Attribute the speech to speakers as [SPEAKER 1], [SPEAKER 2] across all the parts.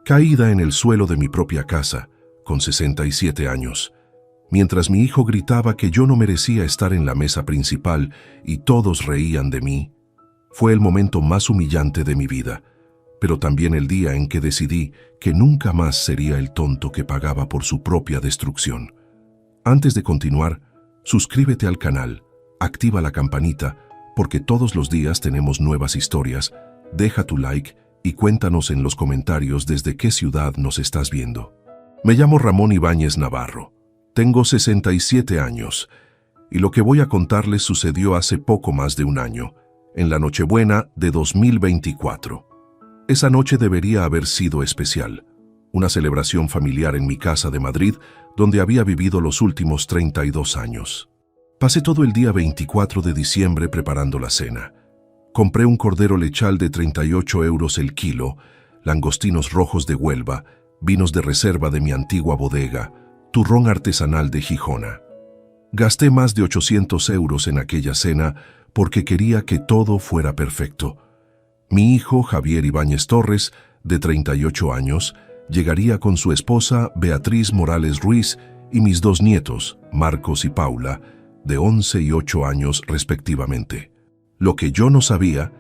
[SPEAKER 1] caída en el suelo de mi propia casa, con 67 años, mientras mi hijo gritaba que yo no merecía estar en la mesa principal y todos reían de mí. Fue el momento más humillante de mi vida, pero también el día en que decidí que nunca más sería el tonto que pagaba por su propia destrucción. Antes de continuar, suscríbete al canal, activa la campanita, porque todos los días tenemos nuevas historias. Deja tu like y cuéntanos en los comentarios desde qué ciudad nos estás viendo. Me llamo Ramón Ibáñez Navarro. Tengo 67 años y lo que voy a contarles sucedió hace poco más de un año, en la Nochebuena de 2024. Esa noche debería haber sido especial, una celebración familiar en mi casa de Madrid, donde había vivido los últimos 32 años. Pasé todo el día 24 de diciembre preparando la cena. Compré un cordero lechal de 38 euros el kilo, langostinos rojos de Huelva, vinos de reserva de mi antigua bodega, turrón artesanal de Gijona. Gasté más de 800 euros en aquella cena porque quería que todo fuera perfecto. Mi hijo, Javier Ibáñez Torres, de 38 años, llegaría con su esposa, Beatriz Morales Ruiz, y mis dos nietos, Marcos y Paula, de 11 y 8 años respectivamente. Lo que yo no sabía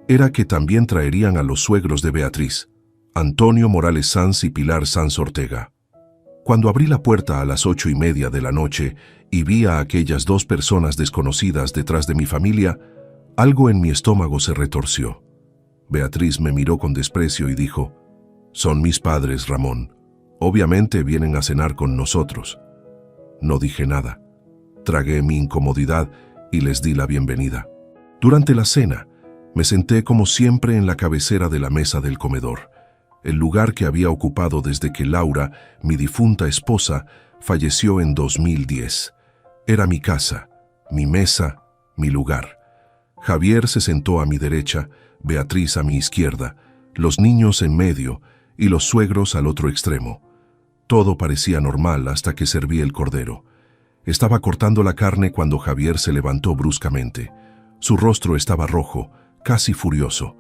[SPEAKER 1] era que también traerían a los suegros de Beatriz, Antonio Morales Sanz y Pilar Sanz Ortega. Cuando abrí la puerta a las 8:30 de la noche y vi a aquellas dos personas desconocidas detrás de mi familia, algo en mi estómago se retorció. Beatriz me miró con desprecio y dijo: «Son mis padres, Ramón. Obviamente vienen a cenar con nosotros». No dije nada. Tragué mi incomodidad y les di la bienvenida. Durante la cena, me senté como siempre en la cabecera de la mesa del comedor, el lugar que había ocupado desde que Laura, mi difunta esposa, falleció en 2010. Era mi casa, mi mesa, mi lugar. Javier se sentó a mi derecha, Beatriz a mi izquierda, los niños en medio y los suegros al otro extremo. Todo parecía normal hasta que serví el cordero. Estaba cortando la carne cuando Javier se levantó bruscamente. Su rostro estaba rojo, casi furioso.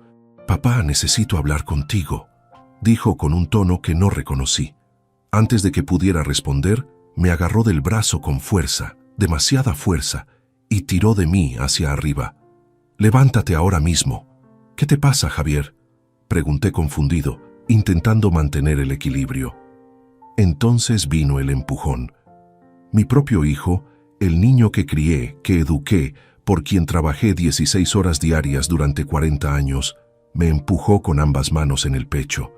[SPEAKER 1] «Papá, necesito hablar contigo», dijo con un tono que no reconocí. Antes de que pudiera responder, me agarró del brazo con fuerza, demasiada fuerza, y tiró de mí hacia arriba. «Levántate ahora mismo». «¿Qué te pasa, Javier?», pregunté confundido, intentando mantener el equilibrio. Entonces vino el empujón. Mi propio hijo, el niño que crié, que eduqué, por quien trabajé 16 horas diarias durante 40 años, me empujó con ambas manos en el pecho.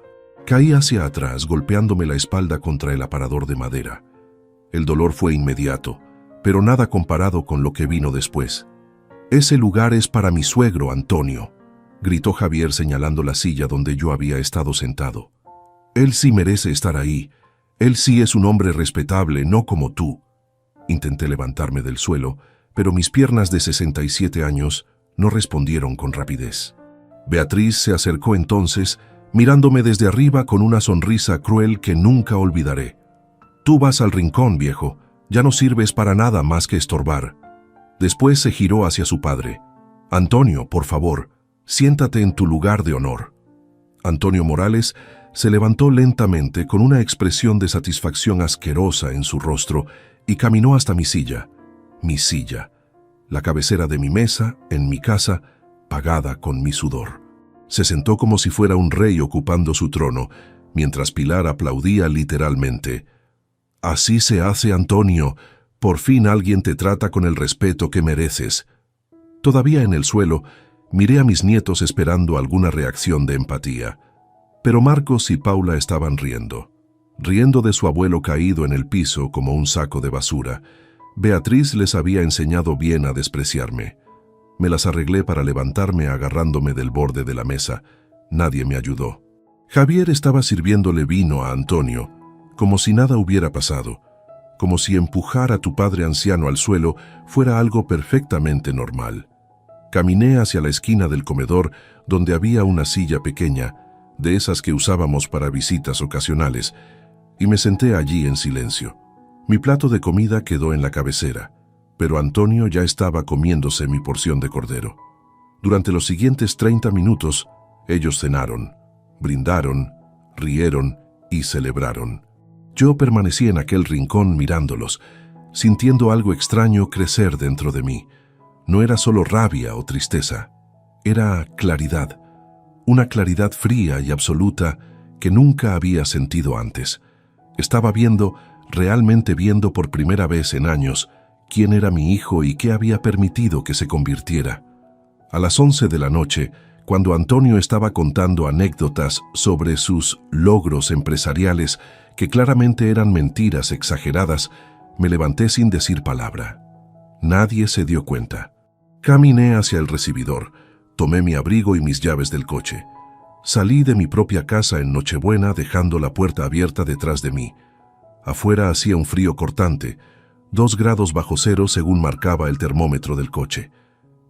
[SPEAKER 1] Caí hacia atrás, golpeándome la espalda contra el aparador de madera. El dolor fue inmediato, pero nada comparado con lo que vino después. «Ese lugar es para mi suegro, Antonio», gritó Javier señalando la silla donde yo había estado sentado. «Él sí merece estar ahí. Él sí es un hombre respetable, no como tú». Intenté levantarme del suelo, pero mis piernas de 67 años no respondieron con rapidez. Beatriz se acercó entonces, mirándome desde arriba con una sonrisa cruel que nunca olvidaré. «Tú vas al rincón, viejo. Ya no sirves para nada más que estorbar». Después se giró hacia su padre. «Antonio, por favor, siéntate en tu lugar de honor». Antonio Morales se levantó lentamente con una expresión de satisfacción asquerosa en su rostro y caminó hasta mi silla, la cabecera de mi mesa, en mi casa, pagada con mi sudor. Se sentó como si fuera un rey ocupando su trono, mientras Pilar aplaudía literalmente. «Así se hace, Antonio. Por fin alguien te trata con el respeto que mereces». Todavía en el suelo, miré a mis nietos esperando alguna reacción de empatía. Pero Marcos y Paula estaban riendo de su abuelo caído en el piso como un saco de basura. Beatriz les había enseñado bien a despreciarme. Me las arreglé para levantarme agarrándome del borde de la mesa. Nadie me ayudó. Javier estaba sirviéndole vino a Antonio, como si nada hubiera pasado, como si empujar a tu padre anciano al suelo fuera algo perfectamente normal. Caminé hacia la esquina del comedor donde había una silla pequeña, de esas que usábamos para visitas ocasionales, y me senté allí en silencio. Mi plato de comida quedó en la cabecera, pero Antonio ya estaba comiéndose mi porción de cordero. Durante los siguientes 30 minutos, ellos cenaron, brindaron, rieron y celebraron. Yo permanecí en aquel rincón mirándolos, sintiendo algo extraño crecer dentro de mí. No era solo rabia o tristeza, era claridad, una claridad fría y absoluta que nunca había sentido antes. Estaba viendo, realmente viendo por primera vez en años, quién era mi hijo y qué había permitido que se convirtiera. A las 11 de la noche, cuando Antonio estaba contando anécdotas sobre sus logros empresariales, que claramente eran mentiras exageradas, me levanté sin decir palabra. Nadie se dio cuenta. Caminé hacia el recibidor, tomé mi abrigo y mis llaves del coche. Salí de mi propia casa en Nochebuena dejando la puerta abierta detrás de mí. Afuera hacía un frío cortante, 2 grados bajo cero según marcaba el termómetro del coche.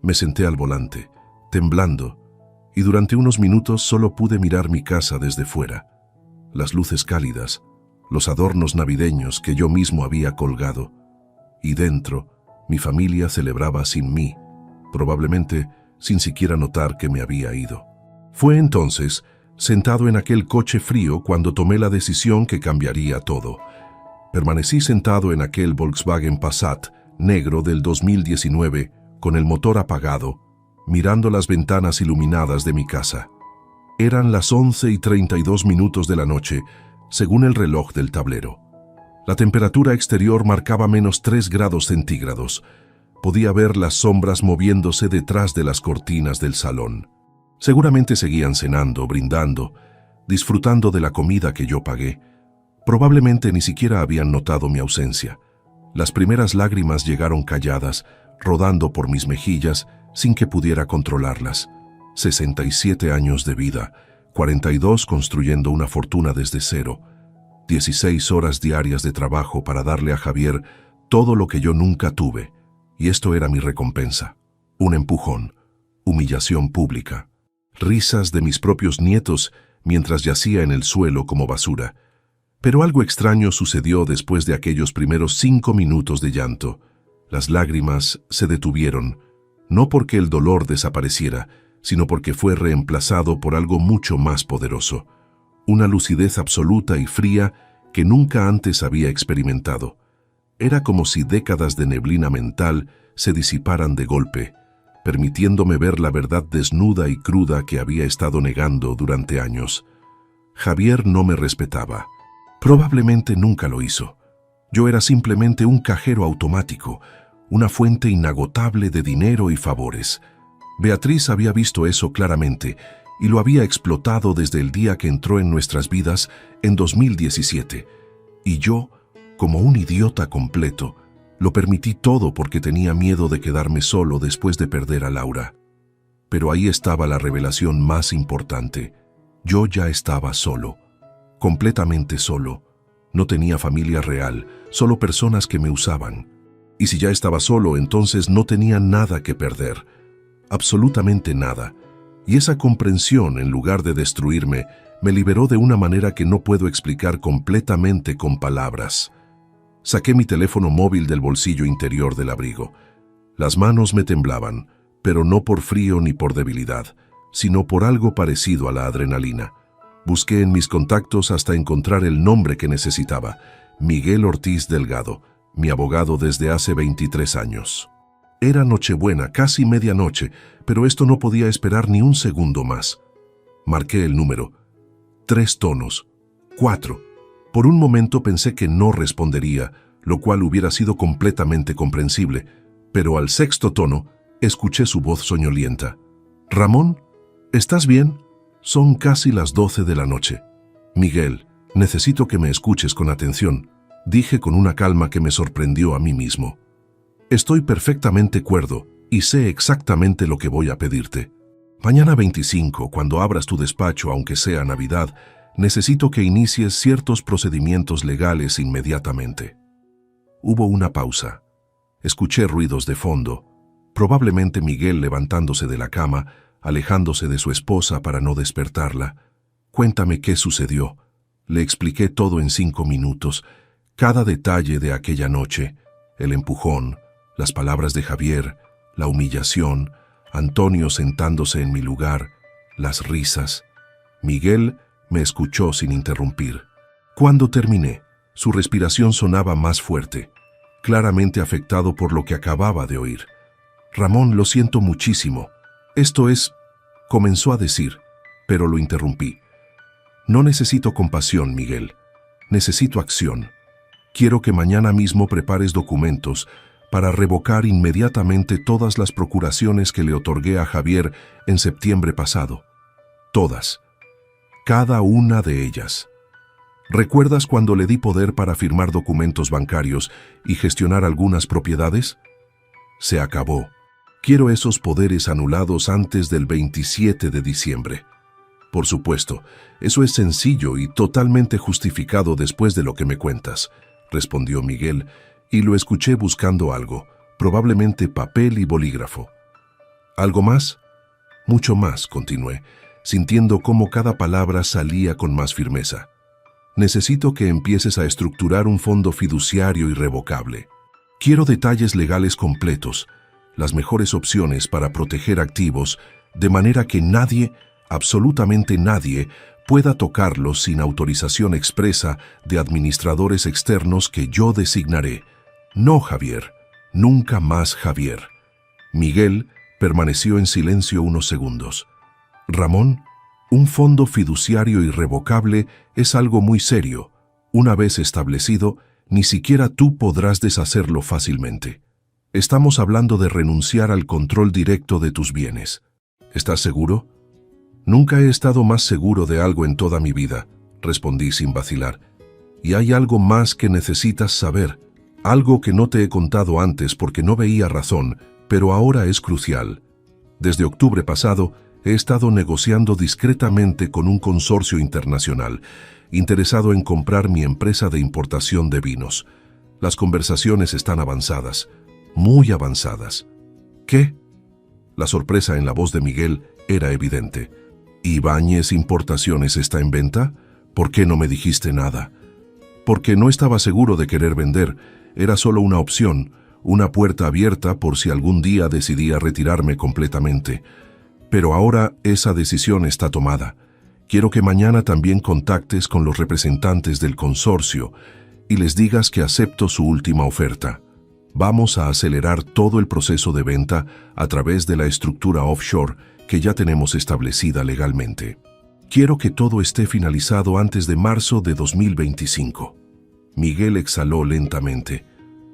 [SPEAKER 1] Me senté al volante, temblando, y durante unos minutos solo pude mirar mi casa desde fuera. Las luces cálidas, los adornos navideños que yo mismo había colgado, y dentro, mi familia celebraba sin mí, probablemente sin siquiera notar que me había ido. Fue entonces, sentado en aquel coche frío, cuando tomé la decisión que cambiaría todo. Permanecí sentado en aquel Volkswagen Passat negro del 2019, con el motor apagado, mirando las ventanas iluminadas de mi casa. Eran las 11:32 de la noche, según el reloj del tablero. La temperatura exterior marcaba -3 grados centígrados. Podía ver las sombras moviéndose detrás de las cortinas del salón. Seguramente seguían cenando, brindando, disfrutando de la comida que yo pagué. Probablemente ni siquiera habían notado mi ausencia. Las primeras lágrimas llegaron calladas, rodando por mis mejillas sin que pudiera controlarlas. 67 años de vida, 42 construyendo una fortuna desde cero, 16 horas diarias de trabajo para darle a Javier todo lo que yo nunca tuve. Y esto era mi recompensa. Un empujón, humillación pública, risas de mis propios nietos mientras yacía en el suelo como basura. Pero algo extraño sucedió después de aquellos primeros 5 minutos de llanto. Las lágrimas se detuvieron, no porque el dolor desapareciera, sino porque fue reemplazado por algo mucho más poderoso. Una lucidez absoluta y fría que nunca antes había experimentado. Era como si décadas de neblina mental se disiparan de golpe, permitiéndome ver la verdad desnuda y cruda que había estado negando durante años. Javier no me respetaba. Probablemente nunca lo hizo. Yo era simplemente un cajero automático, una fuente inagotable de dinero y favores. Beatriz había visto eso claramente y lo había explotado desde el día que entró en nuestras vidas en 2017. Y yo, como un idiota completo, lo permití todo porque tenía miedo de quedarme solo después de perder a Laura. Pero ahí estaba la revelación más importante. Yo ya estaba solo, completamente solo. No tenía familia real, solo personas que me usaban. Y si ya estaba solo, entonces no tenía nada que perder. Absolutamente nada. Y esa comprensión, en lugar de destruirme, me liberó de una manera que no puedo explicar completamente con palabras. Saqué mi teléfono móvil del bolsillo interior del abrigo. Las manos me temblaban, pero no por frío ni por debilidad, sino por algo parecido a la adrenalina. Busqué en mis contactos hasta encontrar el nombre que necesitaba: Miguel Ortiz Delgado, mi abogado desde hace 23 años. Era Nochebuena, casi medianoche, pero esto no podía esperar ni un segundo más. Marqué el número. 3 tonos. 4. Por un momento pensé que no respondería, lo cual hubiera sido completamente comprensible, pero al 6º tono escuché su voz soñolienta. «Ramón, ¿estás bien? Son casi las 12 de la noche». «Miguel, necesito que me escuches con atención», dije con una calma que me sorprendió a mí mismo. «Estoy perfectamente cuerdo y sé exactamente lo que voy a pedirte. Mañana 25, cuando abras tu despacho, aunque sea Navidad, necesito que inicies ciertos procedimientos legales inmediatamente». Hubo una pausa. Escuché ruidos de fondo, probablemente Miguel levantándose de la cama, alejándose de su esposa para no despertarla. «Cuéntame qué sucedió». Le expliqué todo en 5 minutos, cada detalle de aquella noche, el empujón, las palabras de Javier, la humillación, Antonio sentándose en mi lugar, las risas. Miguel me escuchó sin interrumpir. Cuando terminé, su respiración sonaba más fuerte, claramente afectado por lo que acababa de oír. «Ramón, lo siento muchísimo. Esto es…», comenzó a decir, pero lo interrumpí. «No necesito compasión, Miguel. Necesito acción. Quiero que mañana mismo prepares documentos para revocar inmediatamente todas las procuraciones que le otorgué a Javier en septiembre pasado. Todas. Cada una de ellas. ¿Recuerdas cuando le di poder para firmar documentos bancarios y gestionar algunas propiedades? Se acabó. Quiero esos poderes anulados antes del 27 de diciembre. Por supuesto, eso es sencillo y totalmente justificado después de lo que me cuentas», respondió Miguel, y lo escuché buscando algo, probablemente papel y bolígrafo. «¿Algo más?». «Mucho más», continué, sintiendo cómo cada palabra salía con más firmeza. «Necesito que empieces a estructurar un fondo fiduciario irrevocable. Quiero detalles legales completos, las mejores opciones para proteger activos, de manera que nadie, absolutamente nadie, pueda tocarlos sin autorización expresa de administradores externos que yo designaré. No Javier, nunca más Javier». Miguel permaneció en silencio unos segundos. «Ramón, un fondo fiduciario irrevocable es algo muy serio. Una vez establecido, ni siquiera tú podrás deshacerlo fácilmente. Estamos hablando de renunciar al control directo de tus bienes. ¿Estás seguro?». «Nunca he estado más seguro de algo en toda mi vida», respondí sin vacilar. «Y hay algo más que necesitas saber, algo que no te he contado antes porque no veía razón, pero ahora es crucial. Desde octubre pasado he estado negociando discretamente con un consorcio internacional, interesado en comprar mi empresa de importación de vinos. Las conversaciones están avanzadas, muy avanzadas». «¿Qué?». La sorpresa en la voz de Miguel era evidente. «¿Ibáñez Importaciones está en venta? ¿Por qué no me dijiste nada?». «Porque no estaba seguro de querer vender. Era solo una opción, una puerta abierta por si algún día decidía retirarme completamente. Pero ahora esa decisión está tomada. Quiero que mañana también contactes con los representantes del consorcio y les digas que acepto su última oferta. Vamos a acelerar todo el proceso de venta a través de la estructura offshore que ya tenemos establecida legalmente. Quiero que todo esté finalizado antes de marzo de 2025. Miguel exhaló lentamente.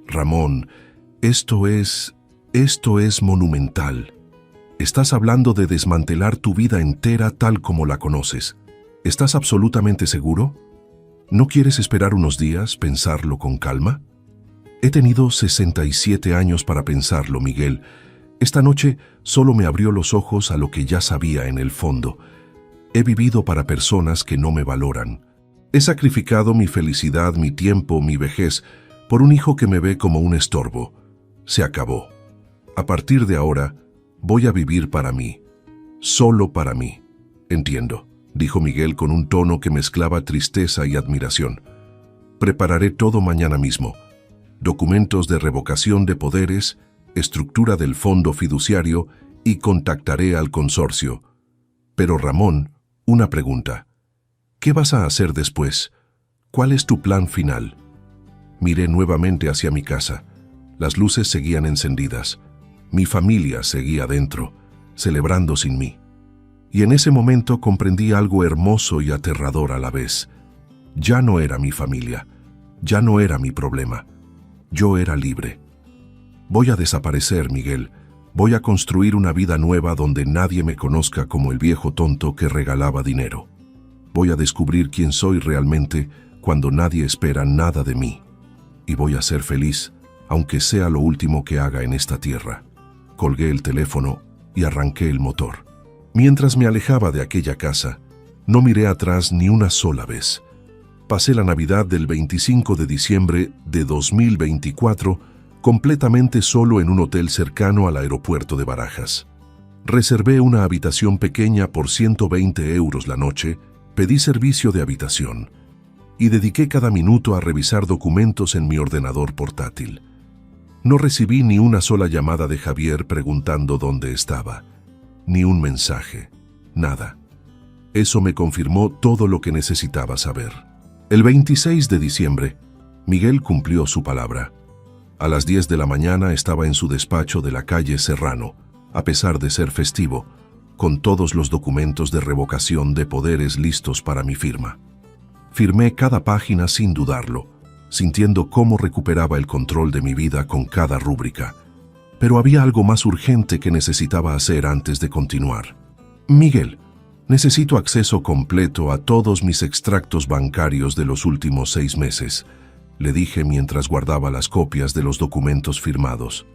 [SPEAKER 1] «Ramón, esto es monumental. Estás hablando de desmantelar tu vida entera tal como la conoces. ¿Estás absolutamente seguro? ¿No quieres esperar unos días, pensarlo con calma?». «He tenido 67 años para pensarlo, Miguel. Esta noche solo me abrió los ojos a lo que ya sabía en el fondo. He vivido para personas que no me valoran. He sacrificado mi felicidad, mi tiempo, mi vejez, por un hijo que me ve como un estorbo. Se acabó. A partir de ahora, voy a vivir para mí. Solo para mí». «Entiendo», dijo Miguel con un tono que mezclaba tristeza y admiración. «Prepararé todo mañana mismo. Documentos de revocación de poderes, estructura del fondo fiduciario y contactaré al consorcio. Pero Ramón, una pregunta. ¿Qué vas a hacer después? ¿Cuál es tu plan final?». Miré nuevamente hacia mi casa. Las luces seguían encendidas. Mi familia seguía dentro, celebrando sin mí. Y en ese momento comprendí algo hermoso y aterrador a la vez. Ya no era mi familia, ya no era mi problema. Yo era libre. Voy a desaparecer, Miguel. Voy a construir una vida nueva donde nadie me conozca como el viejo tonto que regalaba dinero. Voy a descubrir quién soy realmente cuando nadie espera nada de mí. Y voy a ser feliz, aunque sea lo último que haga en esta tierra. Colgué el teléfono y arranqué el motor. Mientras me alejaba de aquella casa, no miré atrás ni una sola vez. Pasé la Navidad del 25 de diciembre de 2024 completamente solo en un hotel cercano al aeropuerto de Barajas. Reservé una habitación pequeña por 120 euros la noche, pedí servicio de habitación y dediqué cada minuto a revisar documentos en mi ordenador portátil. No recibí ni una sola llamada de Javier preguntando dónde estaba, ni un mensaje, nada. Eso me confirmó todo lo que necesitaba saber. El 26 de diciembre, Miguel cumplió su palabra. A las 10 de la mañana estaba en su despacho de la calle Serrano, a pesar de ser festivo, con todos los documentos de revocación de poderes listos para mi firma. Firmé cada página sin dudarlo, sintiendo cómo recuperaba el control de mi vida con cada rúbrica. Pero había algo más urgente que necesitaba hacer antes de continuar. Miguel, necesito acceso completo a todos mis extractos bancarios de los últimos 6 meses, le dije mientras guardaba las copias de los documentos firmados.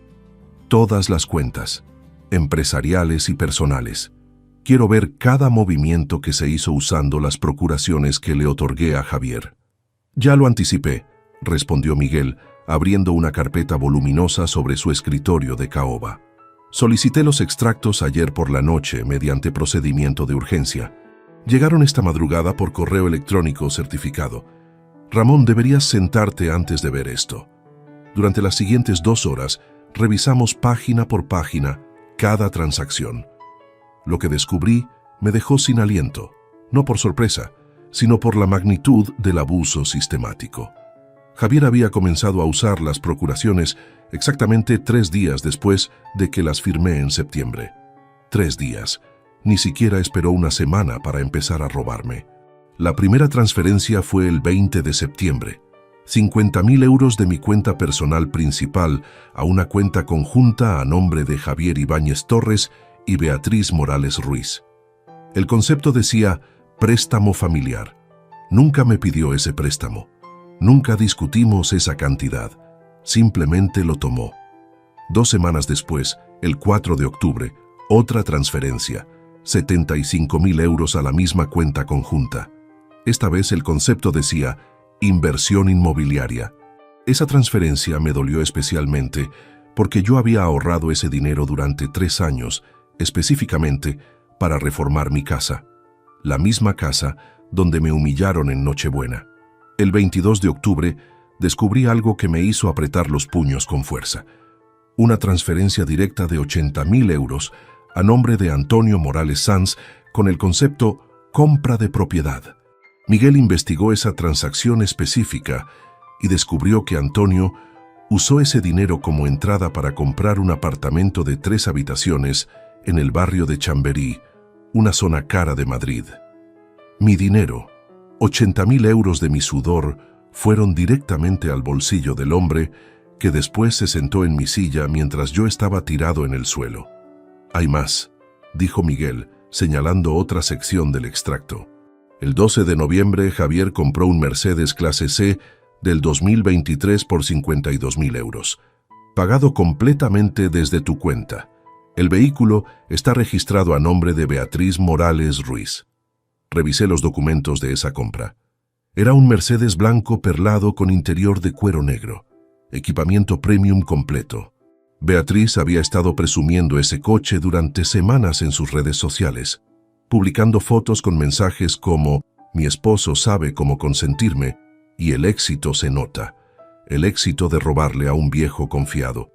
[SPEAKER 1] Todas las cuentas, empresariales y personales. Quiero ver cada movimiento que se hizo usando las procuraciones que le otorgué a Javier. Ya lo anticipé, respondió Miguel, abriendo una carpeta voluminosa sobre su escritorio de caoba. Solicité los extractos ayer por la noche mediante procedimiento de urgencia. Llegaron esta madrugada por correo electrónico certificado. Ramón, deberías sentarte antes de ver esto. Durante las siguientes 2 horas, revisamos página por página cada transacción. Lo que descubrí me dejó sin aliento, no por sorpresa, sino por la magnitud del abuso sistemático. Javier había comenzado a usar las procuraciones exactamente 3 días después de que las firmé en septiembre. 3 días. Ni siquiera esperó una semana para empezar a robarme. La primera transferencia fue el 20 de septiembre. 50.000 euros de mi cuenta personal principal a una cuenta conjunta a nombre de Javier Ibáñez Torres y Beatriz Morales Ruiz. El concepto decía préstamo familiar. Nunca me pidió ese préstamo. Nunca discutimos esa cantidad. Simplemente lo tomó. 2 semanas después, el 4 de octubre, otra transferencia. 75.000 euros a la misma cuenta conjunta. Esta vez el concepto decía inversión inmobiliaria. Esa transferencia me dolió especialmente porque yo había ahorrado ese dinero durante 3 años, específicamente para reformar mi casa. La misma casa donde me humillaron en Nochebuena. El 22 de octubre descubrí algo que me hizo apretar los puños con fuerza. Una transferencia directa de 80.000 euros a nombre de Antonio Morales Sanz con el concepto compra de propiedad. Miguel investigó esa transacción específica y descubrió que Antonio usó ese dinero como entrada para comprar un apartamento de 3 habitaciones en el barrio de Chamberí, una zona cara de Madrid. Mi dinero, 80.000 euros de mi sudor, fueron directamente al bolsillo del hombre que después se sentó en mi silla mientras yo estaba tirado en el suelo. Hay más, dijo Miguel, señalando otra sección del extracto. El 12 de noviembre, Javier compró un Mercedes clase C del 2023 por 52.000 euros, pagado completamente desde tu cuenta. El vehículo está registrado a nombre de Beatriz Morales Ruiz. Revisé los documentos de esa compra. Era un Mercedes blanco perlado con interior de cuero negro, equipamiento premium completo. Beatriz había estado presumiendo ese coche durante semanas en sus redes sociales, publicando fotos con mensajes como «Mi esposo sabe cómo consentirme» y «El éxito se nota», el éxito de robarle a un viejo confiado.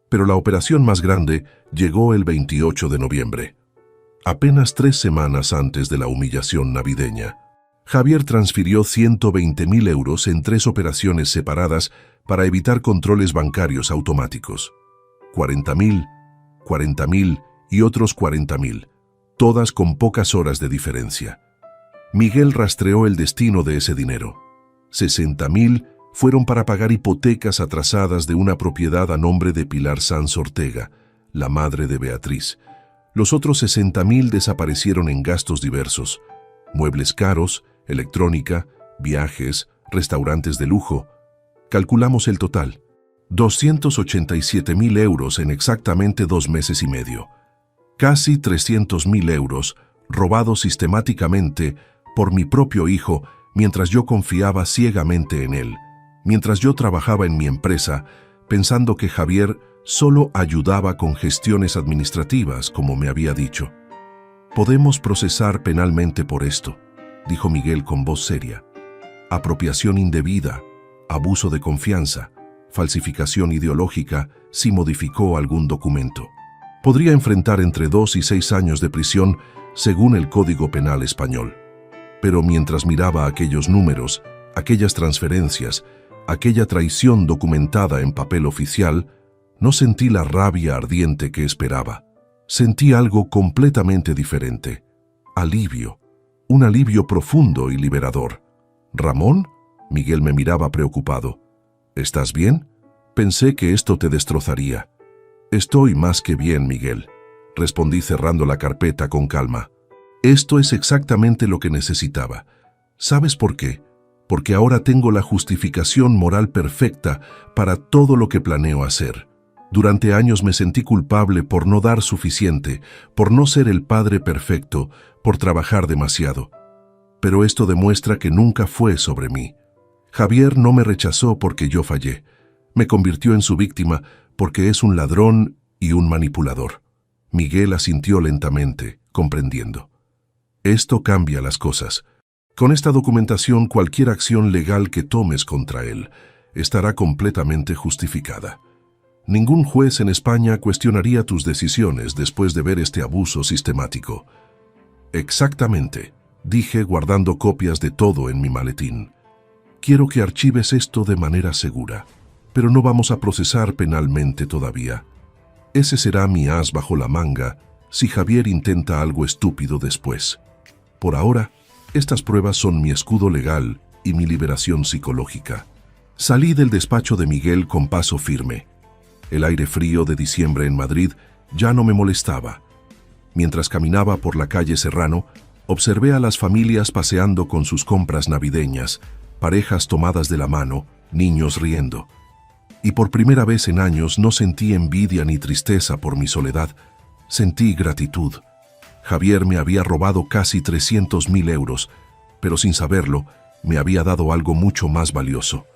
[SPEAKER 1] Pero la operación más grande llegó el 28 de noviembre. Apenas 3 semanas antes de la humillación navideña, Javier transfirió 120.000 euros en 3 operaciones separadas para evitar controles bancarios automáticos. 40.000, 40.000 y otros 40.000, todas con pocas horas de diferencia. Miguel rastreó el destino de ese dinero. 60.000 fueron para pagar hipotecas atrasadas de una propiedad a nombre de Pilar Sanz Ortega, la madre de Beatriz. Los otros 60.000 desaparecieron en gastos diversos: muebles caros, electrónica, viajes, restaurantes de lujo. Calculamos el total: 287.000 euros en exactamente 2 meses y medio. Casi 300.000 euros robados sistemáticamente por mi propio hijo mientras yo confiaba ciegamente en él, mientras yo trabajaba en mi empresa pensando que Javier solo ayudaba con gestiones administrativas, como me había dicho. Podemos procesar penalmente por esto, dijo Miguel con voz seria. Apropiación indebida, abuso de confianza, falsificación ideológica si modificó algún documento. Podría enfrentar entre 2 y 6 años de prisión según el Código Penal español. Pero mientras miraba aquellos números, aquellas transferencias, aquella traición documentada en papel oficial, no sentí la rabia ardiente que esperaba. Sentí algo completamente diferente. Alivio. Un alivio profundo y liberador. «¿Ramón?», Miguel me miraba preocupado. «¿Estás bien? Pensé que esto te destrozaría». «Estoy más que bien, Miguel», respondí cerrando la carpeta con calma. «Esto es exactamente lo que necesitaba. ¿Sabes por qué? Porque ahora tengo la justificación moral perfecta para todo lo que planeo hacer. Durante años me sentí culpable por no dar suficiente, por no ser el padre perfecto, por trabajar demasiado. Pero esto demuestra que nunca fue sobre mí. Javier no me rechazó porque yo fallé. Me convirtió en su víctima porque es un ladrón y un manipulador». Miguel asintió lentamente, comprendiendo. «Esto cambia las cosas. Con esta documentación, cualquier acción legal que tomes contra él estará completamente justificada. Ningún juez en España cuestionaría tus decisiones después de ver este abuso sistemático». «Exactamente», dije guardando copias de todo en mi maletín. «Quiero que archives esto de manera segura, pero no vamos a procesar penalmente todavía. Ese será mi as bajo la manga si Javier intenta algo estúpido después. Por ahora, estas pruebas son mi escudo legal y mi liberación psicológica». Salí del despacho de Miguel con paso firme. El aire frío de diciembre en Madrid ya no me molestaba. Mientras caminaba por la calle Serrano, observé a las familias paseando con sus compras navideñas, parejas tomadas de la mano, niños riendo. Y por primera vez en años no sentí envidia ni tristeza por mi soledad, sentí gratitud. Javier me había robado casi 300.000 euros, pero sin saberlo, me había dado algo mucho más valioso: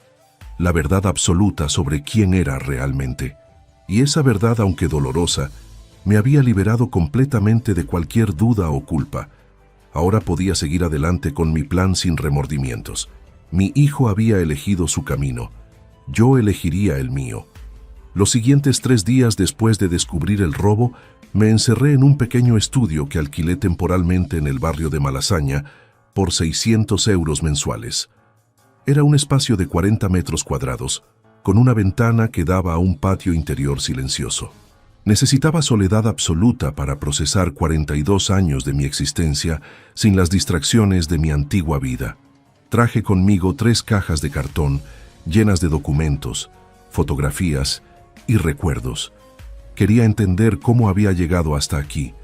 [SPEAKER 1] la verdad absoluta sobre quién era realmente. Y esa verdad, aunque dolorosa, me había liberado completamente de cualquier duda o culpa. Ahora podía seguir adelante con mi plan sin remordimientos. Mi hijo había elegido su camino. Yo elegiría el mío. Los siguientes 3 días después de descubrir el robo, me encerré en un pequeño estudio que alquilé temporalmente en el barrio de Malasaña por 600 euros mensuales. Era un espacio de 40 metros cuadrados, con una ventana que daba a un patio interior silencioso. Necesitaba soledad absoluta para procesar 42 años de mi existencia sin las distracciones de mi antigua vida. Traje conmigo 3 cajas de cartón llenas de documentos, fotografías y recuerdos. Quería entender cómo había llegado hasta aquí,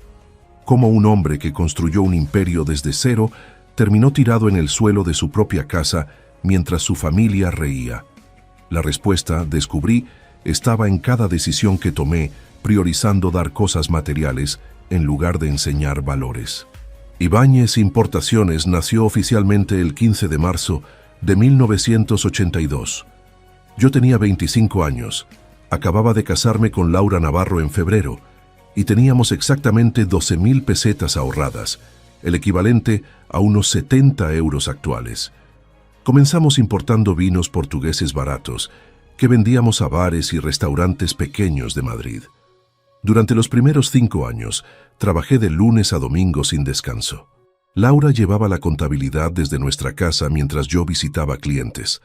[SPEAKER 1] cómo un hombre que construyó un imperio desde cero terminó tirado en el suelo de su propia casa mientras su familia reía. La respuesta, descubrí, estaba en cada decisión que tomé, priorizando dar cosas materiales en lugar de enseñar valores. Ibáñez Importaciones nació oficialmente el 15 de marzo de 1982. Yo tenía 25 años, acababa de casarme con Laura Navarro en febrero y teníamos exactamente 12.000 pesetas ahorradas, el equivalente a unos 70 euros actuales. Comenzamos importando vinos portugueses baratos que vendíamos a bares y restaurantes pequeños de Madrid. Durante los primeros 5 años, trabajé de lunes a domingo sin descanso. Laura llevaba la contabilidad desde nuestra casa mientras yo visitaba clientes.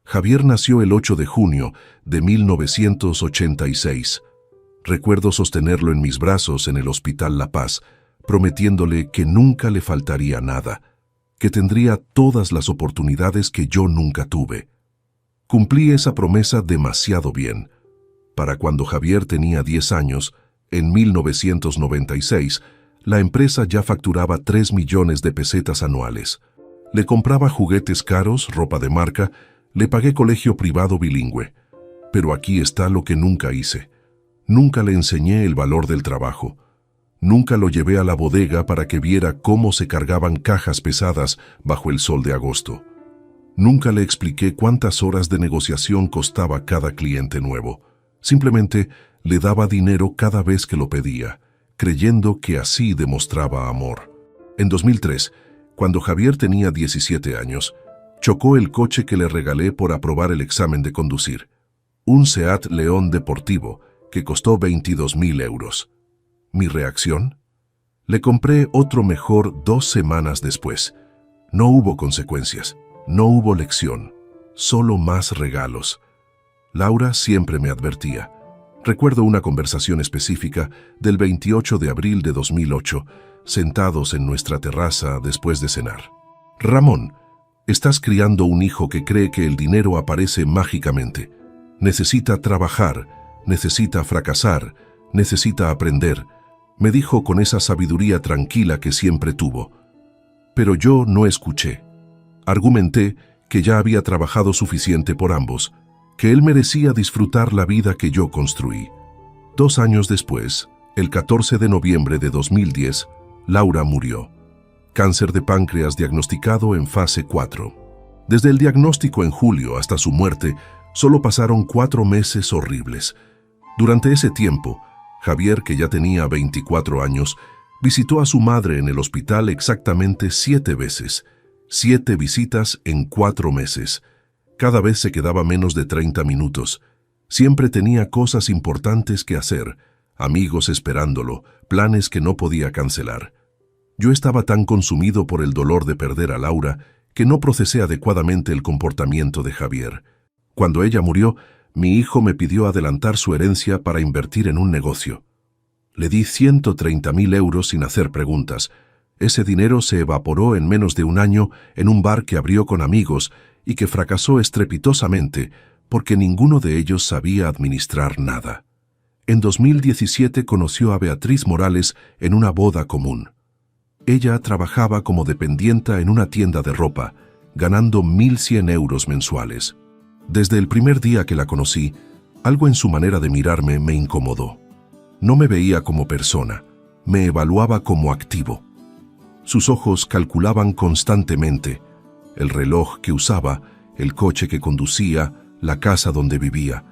[SPEAKER 1] Javier nació el 8 de junio de 1986. Recuerdo sostenerlo en mis brazos en el Hospital La Paz, prometiéndole que nunca le faltaría nada, que tendría todas las oportunidades que yo nunca tuve. Cumplí esa promesa demasiado bien. Para cuando Javier tenía 10 años, en 1996, la empresa ya facturaba 3 millones de pesetas anuales. Le compraba juguetes caros, ropa de marca, le pagué colegio privado bilingüe. Pero aquí está lo que nunca hice. Nunca le enseñé el valor del trabajo. Nunca lo llevé a la bodega para que viera cómo se cargaban cajas pesadas bajo el sol de agosto. Nunca le expliqué cuántas horas de negociación costaba cada cliente nuevo. Simplemente le daba dinero cada vez que lo pedía, creyendo que así demostraba amor. En 2003, cuando Javier tenía 17 años, chocó el coche que le regalé por aprobar el examen de conducir. Un Seat León deportivo que costó 22.000 euros. ¿Mi reacción? Le compré otro mejor 2 semanas después. No hubo consecuencias. No hubo lección, solo más regalos. Laura siempre me advertía. Recuerdo una conversación específica del 28 de abril de 2008, sentados en nuestra terraza después de cenar. Ramón, estás criando un hijo que cree que el dinero aparece mágicamente. Necesita trabajar, necesita fracasar, necesita aprender, me dijo con esa sabiduría tranquila que siempre tuvo. Pero yo no escuché. Argumenté que ya había trabajado suficiente por ambos, que él merecía disfrutar la vida que yo construí. 2 años después, el 14 de noviembre de 2010, Laura murió. Cáncer de páncreas diagnosticado en fase 4. Desde el diagnóstico en julio hasta su muerte, solo pasaron 4 meses horribles. Durante ese tiempo, Javier, que ya tenía 24 años, visitó a su madre en el hospital exactamente 7 veces. 7 visitas en 4 meses. Cada vez se quedaba menos de 30 minutos. Siempre tenía cosas importantes que hacer, amigos esperándolo, planes que no podía cancelar. Yo estaba tan consumido por el dolor de perder a Laura que no procesé adecuadamente el comportamiento de Javier. Cuando ella murió, mi hijo me pidió adelantar su herencia para invertir en un negocio. Le di 130.000 euros sin hacer preguntas. Ese dinero se evaporó en menos de un año en un bar que abrió con amigos y que fracasó estrepitosamente porque ninguno de ellos sabía administrar nada. En 2017 conoció a Beatriz Morales en una boda común. Ella trabajaba como dependienta en una tienda de ropa, ganando 1.100 euros mensuales. Desde el primer día que la conocí, algo en su manera de mirarme me incomodó. No me veía como persona, me evaluaba como activo. Sus ojos calculaban constantemente el reloj que usaba, el coche que conducía, la casa donde vivía.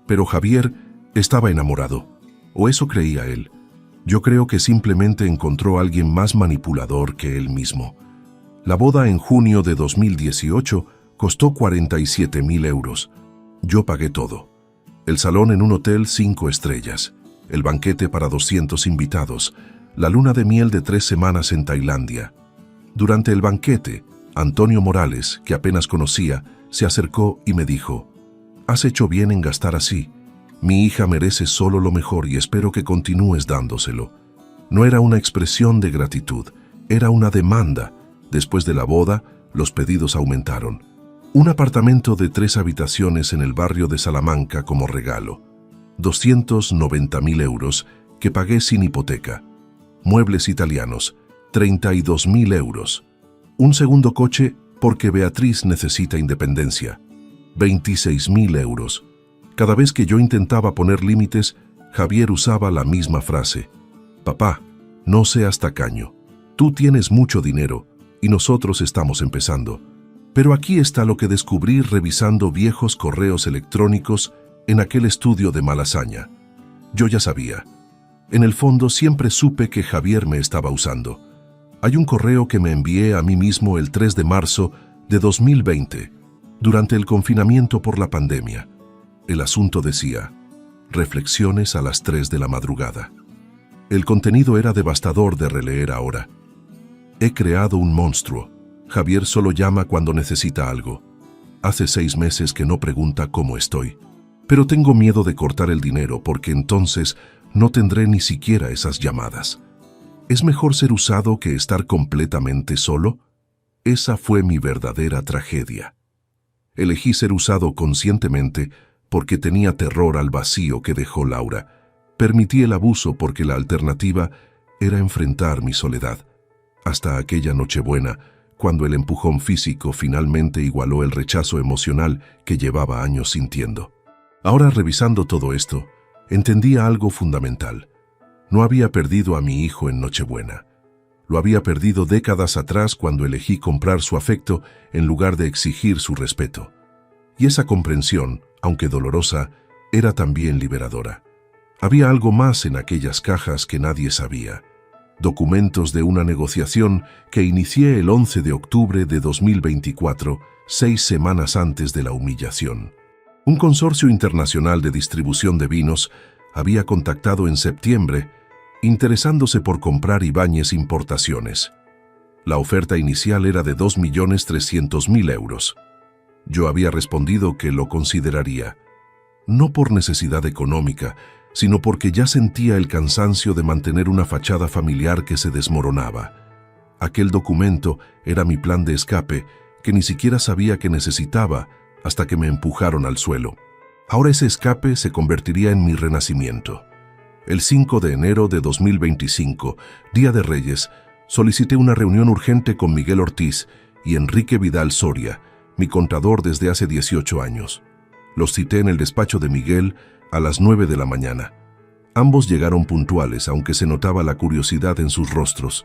[SPEAKER 1] Pero Javier estaba enamorado, o eso creía él. Yo creo que simplemente encontró a alguien más manipulador que él mismo. La boda en junio de 2018 costó 47.000 euros. Yo pagué todo. El salón en un hotel 5 estrellas, el banquete para 200 invitados, la luna de miel de 3 semanas en Tailandia. Durante el banquete, Antonio Morales, que apenas conocía, se acercó y me dijo: «Has hecho bien en gastar así. Mi hija merece solo lo mejor y espero que continúes dándoselo». No era una expresión de gratitud, era una demanda. Después de la boda, los pedidos aumentaron. Un apartamento de 3 habitaciones en el barrio de Salamanca como regalo. 290.000 euros que pagué sin hipoteca. Muebles italianos, 32.000 euros. Un segundo coche porque Beatriz necesita independencia. 26.000 euros. Cada vez que yo intentaba poner límites, Javier usaba la misma frase: «Papá, no seas tacaño. Tú tienes mucho dinero y nosotros estamos empezando». Pero aquí está lo que descubrí revisando viejos correos electrónicos en aquel estudio de Malasaña. Yo ya sabía. En el fondo siempre supe que Javier me estaba usando. Hay un correo que me envié a mí mismo el 3 de marzo de 2020, durante el confinamiento por la pandemia. El asunto decía: reflexiones a las 3 de la madrugada. El contenido era devastador de releer ahora. He creado un monstruo. Javier solo llama cuando necesita algo. Hace 6 meses que no pregunta cómo estoy. Pero tengo miedo de cortar el dinero porque entonces no tendré ni siquiera esas llamadas. ¿Es mejor ser usado que estar completamente solo? Esa fue mi verdadera tragedia. Elegí ser usado conscientemente porque tenía terror al vacío que dejó Laura. Permití el abuso porque la alternativa era enfrentar mi soledad. Hasta aquella Nochebuena, cuando el empujón físico finalmente igualó el rechazo emocional que llevaba años sintiendo. Ahora, revisando todo esto, entendía algo fundamental. No había perdido a mi hijo en Nochebuena. Lo había perdido décadas atrás cuando elegí comprar su afecto en lugar de exigir su respeto. Y esa comprensión, aunque dolorosa, era también liberadora. Había algo más en aquellas cajas que nadie sabía. Documentos de una negociación que inicié el 11 de octubre de 2024, 6 semanas antes de la humillación. Un consorcio internacional de distribución de vinos había contactado en septiembre, interesándose por comprar Ibáñez Importaciones. La oferta inicial era de 2.300.000 euros. Yo había respondido que lo consideraría, no por necesidad económica, sino porque ya sentía el cansancio de mantener una fachada familiar que se desmoronaba. Aquel documento era mi plan de escape, que ni siquiera sabía que necesitaba hasta que me empujaron al suelo. Ahora ese escape se convertiría en mi renacimiento. El 5 de enero de 2025, Día de Reyes, solicité una reunión urgente con Miguel Ortiz y Enrique Vidal Soria, mi contador desde hace 18 años. Los cité en el despacho de Miguel a las 9 de la mañana. Ambos llegaron puntuales, aunque se notaba la curiosidad en sus rostros.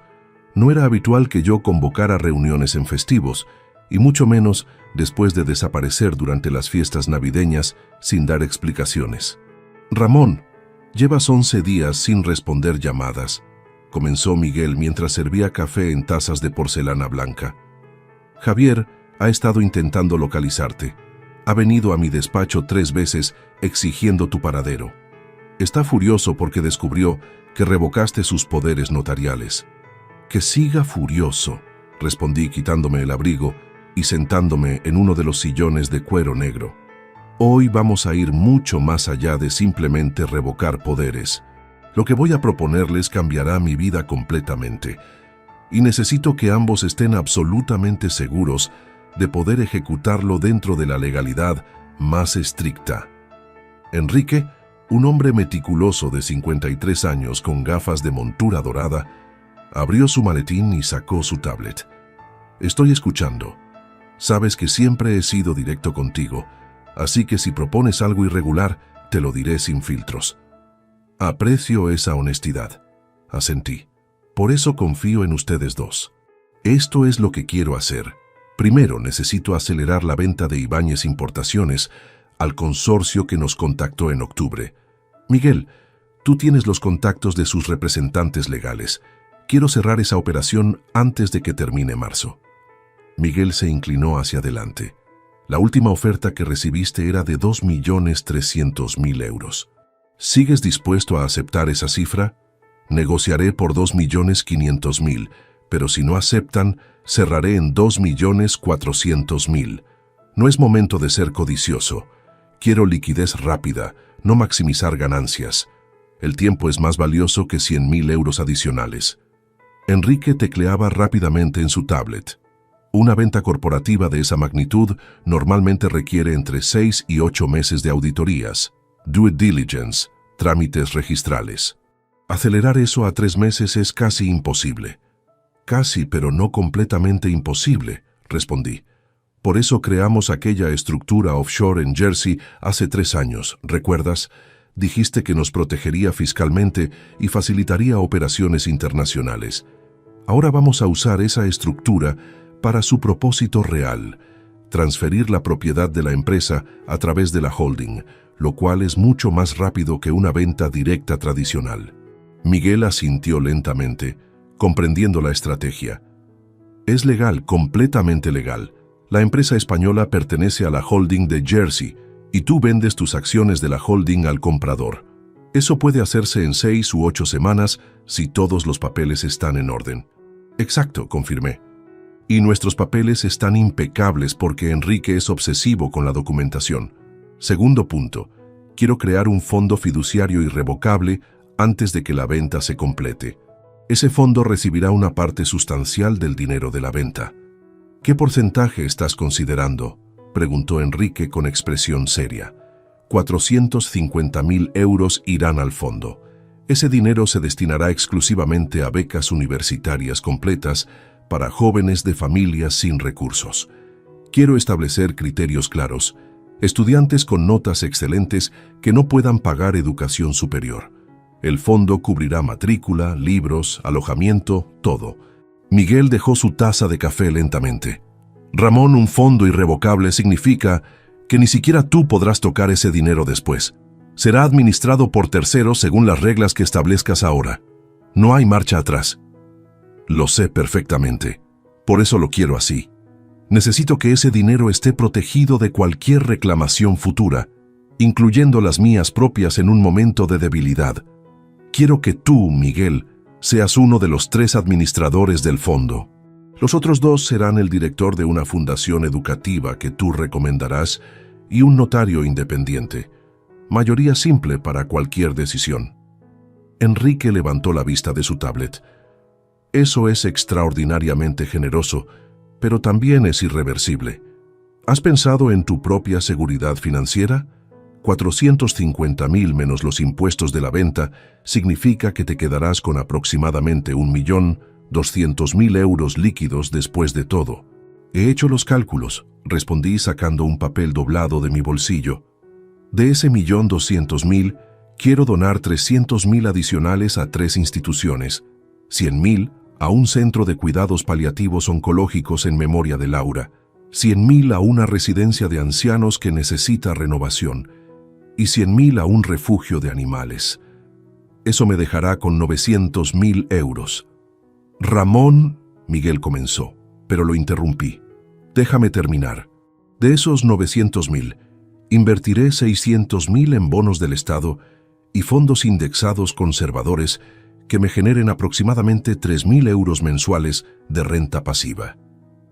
[SPEAKER 1] No era habitual que yo convocara reuniones en festivos, y mucho menos después de desaparecer durante las fiestas navideñas sin dar explicaciones. «Ramón, llevas 11 días sin responder llamadas», comenzó Miguel mientras servía café en tazas de porcelana blanca. «Javier ha estado intentando localizarte. Ha venido a mi despacho 3 veces exigiendo tu paradero. Está furioso porque descubrió que revocaste sus poderes notariales». «Que siga furioso», respondí quitándome el abrigo y sentándome en uno de los sillones de cuero negro. «Hoy vamos a ir mucho más allá de simplemente revocar poderes. Lo que voy a proponerles cambiará mi vida completamente, y necesito que ambos estén absolutamente seguros de poder ejecutarlo dentro de la legalidad más estricta». Enrique, un hombre meticuloso de 53 años con gafas de montura dorada, abrió su maletín y sacó su tablet. «Estoy escuchando. Sabes que siempre he sido directo contigo, así que si propones algo irregular, te lo diré sin filtros». «Aprecio esa honestidad», asentí. «Por eso confío en ustedes dos. Esto es lo que quiero hacer. Primero necesito acelerar la venta de Ibáñez Importaciones al consorcio que nos contactó en octubre. Miguel, tú tienes los contactos de sus representantes legales. Quiero cerrar esa operación antes de que termine marzo». Miguel se inclinó hacia adelante. «La última oferta que recibiste era de 2.300.000 euros. ¿Sigues dispuesto a aceptar esa cifra? Negociaré por 2.500.000, pero si no aceptan, cerraré en 2.400.000. No es momento de ser codicioso. Quiero liquidez rápida, no maximizar ganancias. El tiempo es más valioso que 100.000 euros adicionales». Enrique tecleaba rápidamente en su tablet. Una venta corporativa de esa magnitud normalmente requiere entre 6 y 8 meses de auditorías, due diligence, trámites registrales. Acelerar eso a 3 meses es casi imposible. «Casi, pero no completamente imposible», respondí. «Por eso creamos aquella estructura offshore en Jersey hace 3 años, ¿recuerdas? Dijiste que nos protegería fiscalmente y facilitaría operaciones internacionales. Ahora vamos a usar esa estructura para su propósito real, transferir la propiedad de la empresa a través de la holding, lo cual es mucho más rápido que una venta directa tradicional». Miguel asintió lentamente, comprendiendo la estrategia. «Es legal, completamente legal. La empresa española pertenece a la holding de Jersey y tú vendes tus acciones de la holding al comprador. Eso puede hacerse en 6 u 8 semanas si todos los papeles están en orden». «Exacto», confirmé. «Y nuestros papeles están impecables porque Enrique es obsesivo con la documentación. Segundo punto, quiero crear un fondo fiduciario irrevocable antes de que la venta se complete. Ese fondo recibirá una parte sustancial del dinero de la venta». «¿Qué porcentaje estás considerando?», preguntó Enrique con expresión seria. 450.000 euros irán al fondo. Ese dinero se destinará exclusivamente a becas universitarias completas para jóvenes de familias sin recursos. Quiero establecer criterios claros. Estudiantes con notas excelentes que no puedan pagar educación superior. El fondo cubrirá matrícula, libros, alojamiento, todo». Miguel dejó su taza de café lentamente. «Ramón, un fondo irrevocable significa que ni siquiera tú podrás tocar ese dinero después. Será administrado por terceros según las reglas que establezcas ahora. No hay marcha atrás». «Lo sé perfectamente. Por eso lo quiero así. Necesito que ese dinero esté protegido de cualquier reclamación futura, incluyendo las mías propias en un momento de debilidad. Quiero que tú, Miguel, seas uno de los 3 administradores del fondo». Los otros dos serán el director de una fundación educativa que tú recomendarás y un notario independiente. Mayoría simple para cualquier decisión. Enrique levantó la vista de su tablet. Eso es extraordinariamente generoso, pero también es irreversible. ¿Has pensado en tu propia seguridad financiera? 450.000 menos los impuestos de la venta significa que te quedarás con aproximadamente 1.200.000 euros líquidos después de todo. He hecho los cálculos, respondí sacando un papel doblado de mi bolsillo. De ese 1.200.000, quiero donar 300.000 adicionales a 3 instituciones, 100.000 a un centro de cuidados paliativos oncológicos en memoria de Laura, 100.000 a una residencia de ancianos que necesita renovación y 100.000 a un refugio de animales. Eso me dejará con 900.000 euros. Ramón, Miguel comenzó, pero lo interrumpí. Déjame terminar. De esos 900.000, invertiré 600.000 en bonos del Estado y fondos indexados conservadores que me generen aproximadamente 3.000 euros mensuales de renta pasiva.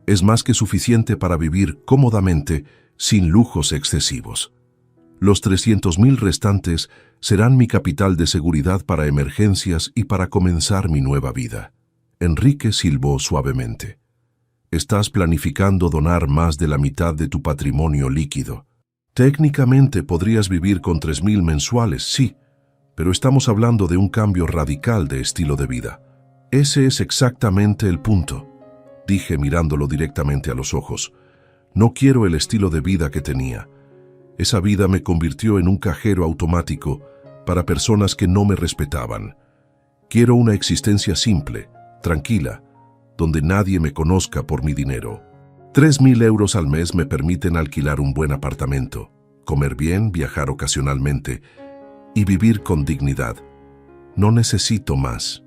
[SPEAKER 1] Es más que suficiente para vivir cómodamente sin lujos excesivos. Los 300.000 restantes serán mi capital de seguridad para emergencias y para comenzar mi nueva vida. Enrique silbó suavemente. Estás planificando donar más de la mitad de tu patrimonio líquido. Técnicamente podrías vivir con 3.000 mensuales, sí, pero estamos hablando de un cambio radical de estilo de vida. Ese es exactamente el punto, dije mirándolo directamente a los ojos. No quiero el estilo de vida que tenía. Esa vida me convirtió en un cajero automático para personas que no me respetaban. Quiero una existencia simple, tranquila, donde nadie me conozca por mi dinero. 3.000 euros al mes me permiten alquilar un buen apartamento, comer bien, viajar ocasionalmente y vivir con dignidad. No necesito más.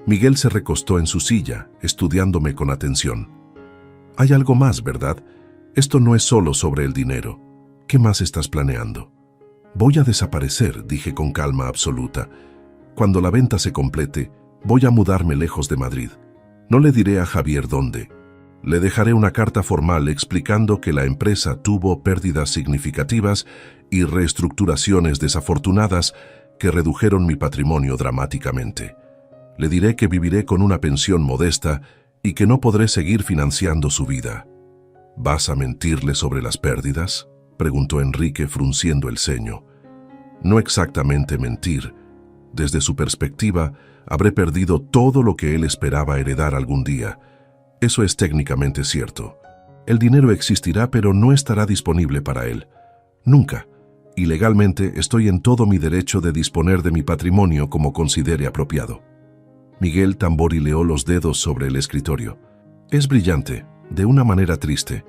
[SPEAKER 1] Miguel se recostó en su silla, estudiándome con atención. Hay algo más, ¿verdad? Esto no es solo sobre el dinero. ¿Qué más estás planeando? Voy a desaparecer, dije con calma absoluta. Cuando la venta se complete, voy a mudarme lejos de Madrid. No le diré a Javier dónde. Le dejaré una carta formal explicando que la empresa tuvo pérdidas significativas y reestructuraciones desafortunadas que redujeron mi patrimonio dramáticamente. Le diré que viviré con una pensión modesta y que no podré seguir financiando su vida. ¿Vas a mentirle sobre las pérdidas?, preguntó Enrique frunciendo el ceño. No exactamente mentir. Desde su perspectiva, habré perdido todo lo que él esperaba heredar algún día. Eso es técnicamente cierto. El dinero existirá, pero no estará disponible para él. Nunca. Y legalmente estoy en todo mi derecho de disponer de mi patrimonio como considere apropiado. Miguel tamborileó los dedos sobre el escritorio. Es brillante, de una manera triste.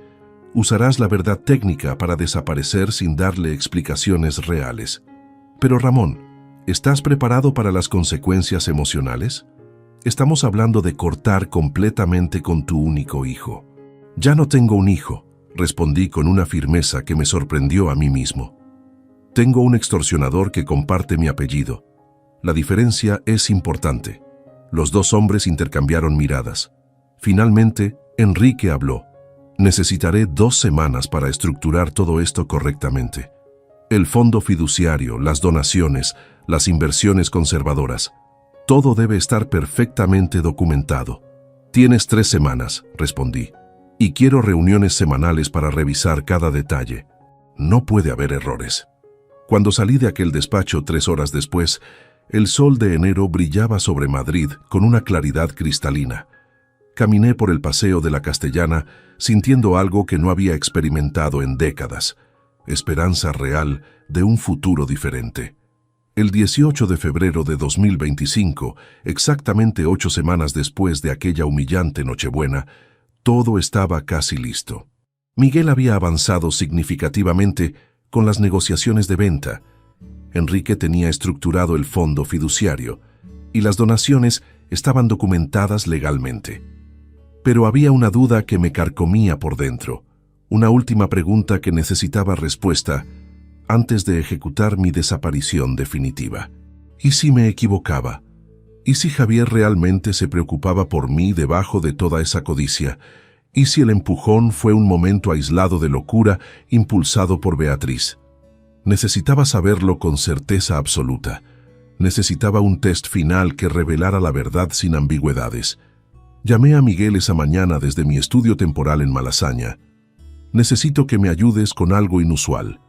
[SPEAKER 1] Usarás la verdad técnica para desaparecer sin darle explicaciones reales. Pero Ramón, ¿estás preparado para las consecuencias emocionales? Estamos hablando de cortar completamente con tu único hijo. Ya no tengo un hijo, respondí con una firmeza que me sorprendió a mí mismo. Tengo un extorsionador que comparte mi apellido. La diferencia es importante. Los dos hombres intercambiaron miradas. Finalmente, Enrique habló. Necesitaré 2 semanas para estructurar todo esto correctamente. El fondo fiduciario, las donaciones, las inversiones conservadoras. Todo debe estar perfectamente documentado. Tienes 3 semanas, respondí, y quiero reuniones semanales para revisar cada detalle. No puede haber errores. Cuando salí de aquel despacho 3 horas después, el sol de enero brillaba sobre Madrid con una claridad cristalina. Caminé por el paseo de la Castellana sintiendo algo que no había experimentado en décadas, esperanza real de un futuro diferente. El 18 de febrero de 2025, exactamente 8 semanas después de aquella humillante Nochebuena, todo estaba casi listo. Miguel había avanzado significativamente con las negociaciones de venta. Enrique tenía estructurado el fondo fiduciario y las donaciones estaban documentadas legalmente. Pero había una duda que me carcomía por dentro, una última pregunta que necesitaba respuesta antes de ejecutar mi desaparición definitiva. ¿Y si me equivocaba? ¿Y si Javier realmente se preocupaba por mí debajo de toda esa codicia? ¿Y si el empujón fue un momento aislado de locura impulsado por Beatriz? Necesitaba saberlo con certeza absoluta. Necesitaba un test final que revelara la verdad sin ambigüedades. Llamé a Miguel esa mañana desde mi estudio temporal en Malasaña. Necesito que me ayudes con algo inusual.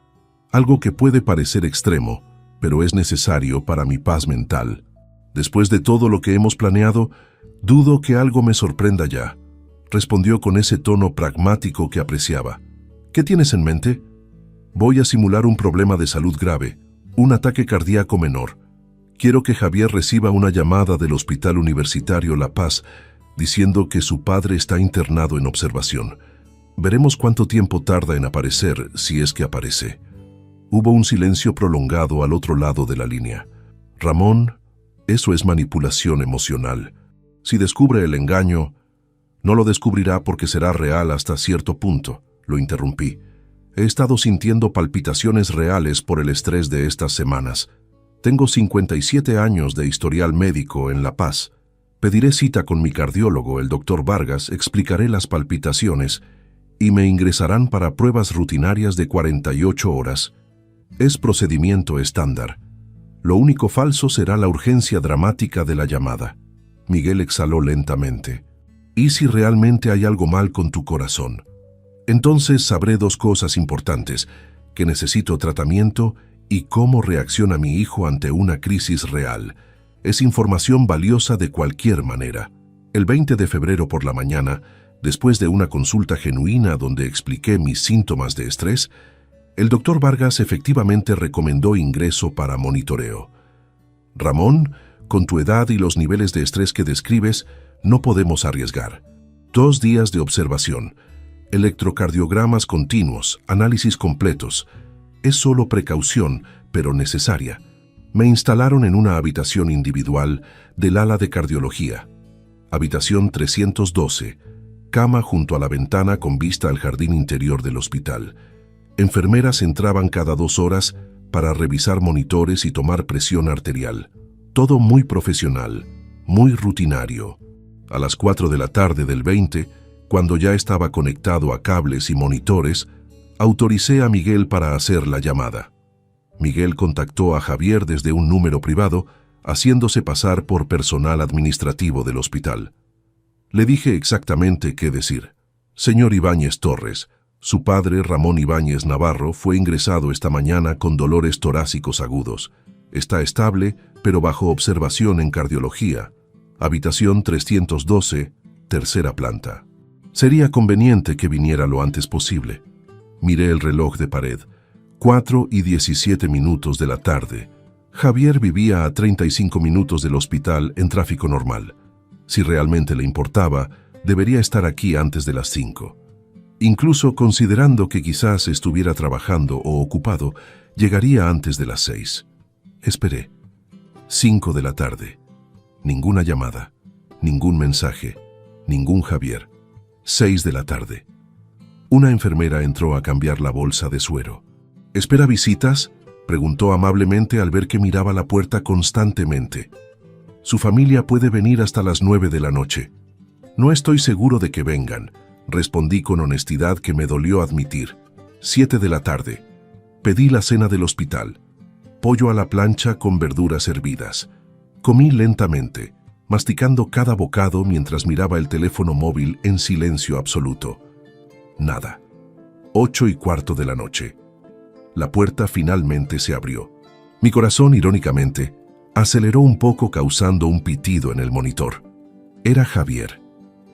[SPEAKER 1] Algo que puede parecer extremo, pero es necesario para mi paz mental. Después de todo lo que hemos planeado, dudo que algo me sorprenda ya. Respondió con ese tono pragmático que apreciaba. ¿Qué tienes en mente? Voy a simular un problema de salud grave, un ataque cardíaco menor. Quiero que Javier reciba una llamada del Hospital Universitario La Paz diciendo que su padre está internado en observación. Veremos cuánto tiempo tarda en aparecer, si es que aparece. Hubo un silencio prolongado al otro lado de la línea. Ramón, eso es manipulación emocional. Si descubre el engaño, no lo descubrirá porque será real hasta cierto punto, lo interrumpí. He estado sintiendo palpitaciones reales por el estrés de estas semanas. Tengo 57 años de historial médico en La Paz. Pediré cita con mi cardiólogo, el doctor Vargas, explicaré las palpitaciones y me ingresarán para pruebas rutinarias de 48 horas. Es procedimiento estándar. Lo único falso será la urgencia dramática de la llamada. Miguel exhaló lentamente. ¿Y si realmente hay algo mal con tu corazón? Entonces sabré dos cosas importantes, que necesito tratamiento y cómo reacciona mi hijo ante una crisis real. Es información valiosa de cualquier manera. El 20 de febrero por la mañana, después de una consulta genuina donde expliqué mis síntomas de estrés, el doctor Vargas efectivamente recomendó ingreso para monitoreo. Ramón, con tu edad y los niveles de estrés que describes, no podemos arriesgar. 2 días de observación. Electrocardiogramas continuos, análisis completos. Es solo precaución, pero necesaria. Me instalaron en una habitación individual del ala de cardiología. Habitación 312, cama junto a la ventana con vista al jardín interior del hospital. Enfermeras entraban cada 2 horas para revisar monitores y tomar presión arterial. Todo muy profesional, muy rutinario. A las 4 de la tarde del 20, cuando ya estaba conectado a cables y monitores, autoricé a Miguel para hacer la llamada. Miguel contactó a Javier desde un número privado, haciéndose pasar por personal administrativo del hospital. Le dije exactamente qué decir. Señor Ibáñez Torres, su padre Ramón Ibáñez Navarro fue ingresado esta mañana con dolores torácicos agudos. Está estable, pero bajo observación en cardiología. Habitación 312, tercera planta. Sería conveniente que viniera lo antes posible. Miré el reloj de pared. 4:17 de la tarde. Javier vivía a 35 minutos del hospital en tráfico normal. Si realmente le importaba, debería estar aquí antes de las 5. Incluso considerando que quizás estuviera trabajando o ocupado, llegaría antes de las 6. Esperé. 5 de la tarde. Ninguna llamada, ningún mensaje, ningún Javier. 6 de la tarde. Una enfermera entró a cambiar la bolsa de suero. ¿Espera visitas?, preguntó amablemente al ver que miraba la puerta constantemente. Su familia puede venir hasta las 9 de la noche. No estoy seguro de que vengan, respondí con honestidad que me dolió admitir. 7 de la tarde. Pedí la cena del hospital. Pollo a la plancha con verduras hervidas. Comí lentamente, masticando cada bocado mientras miraba el teléfono móvil en silencio absoluto. Nada. 8:15 de la noche. La puerta finalmente se abrió. Mi corazón, irónicamente, aceleró un poco causando un pitido en el monitor. Era Javier.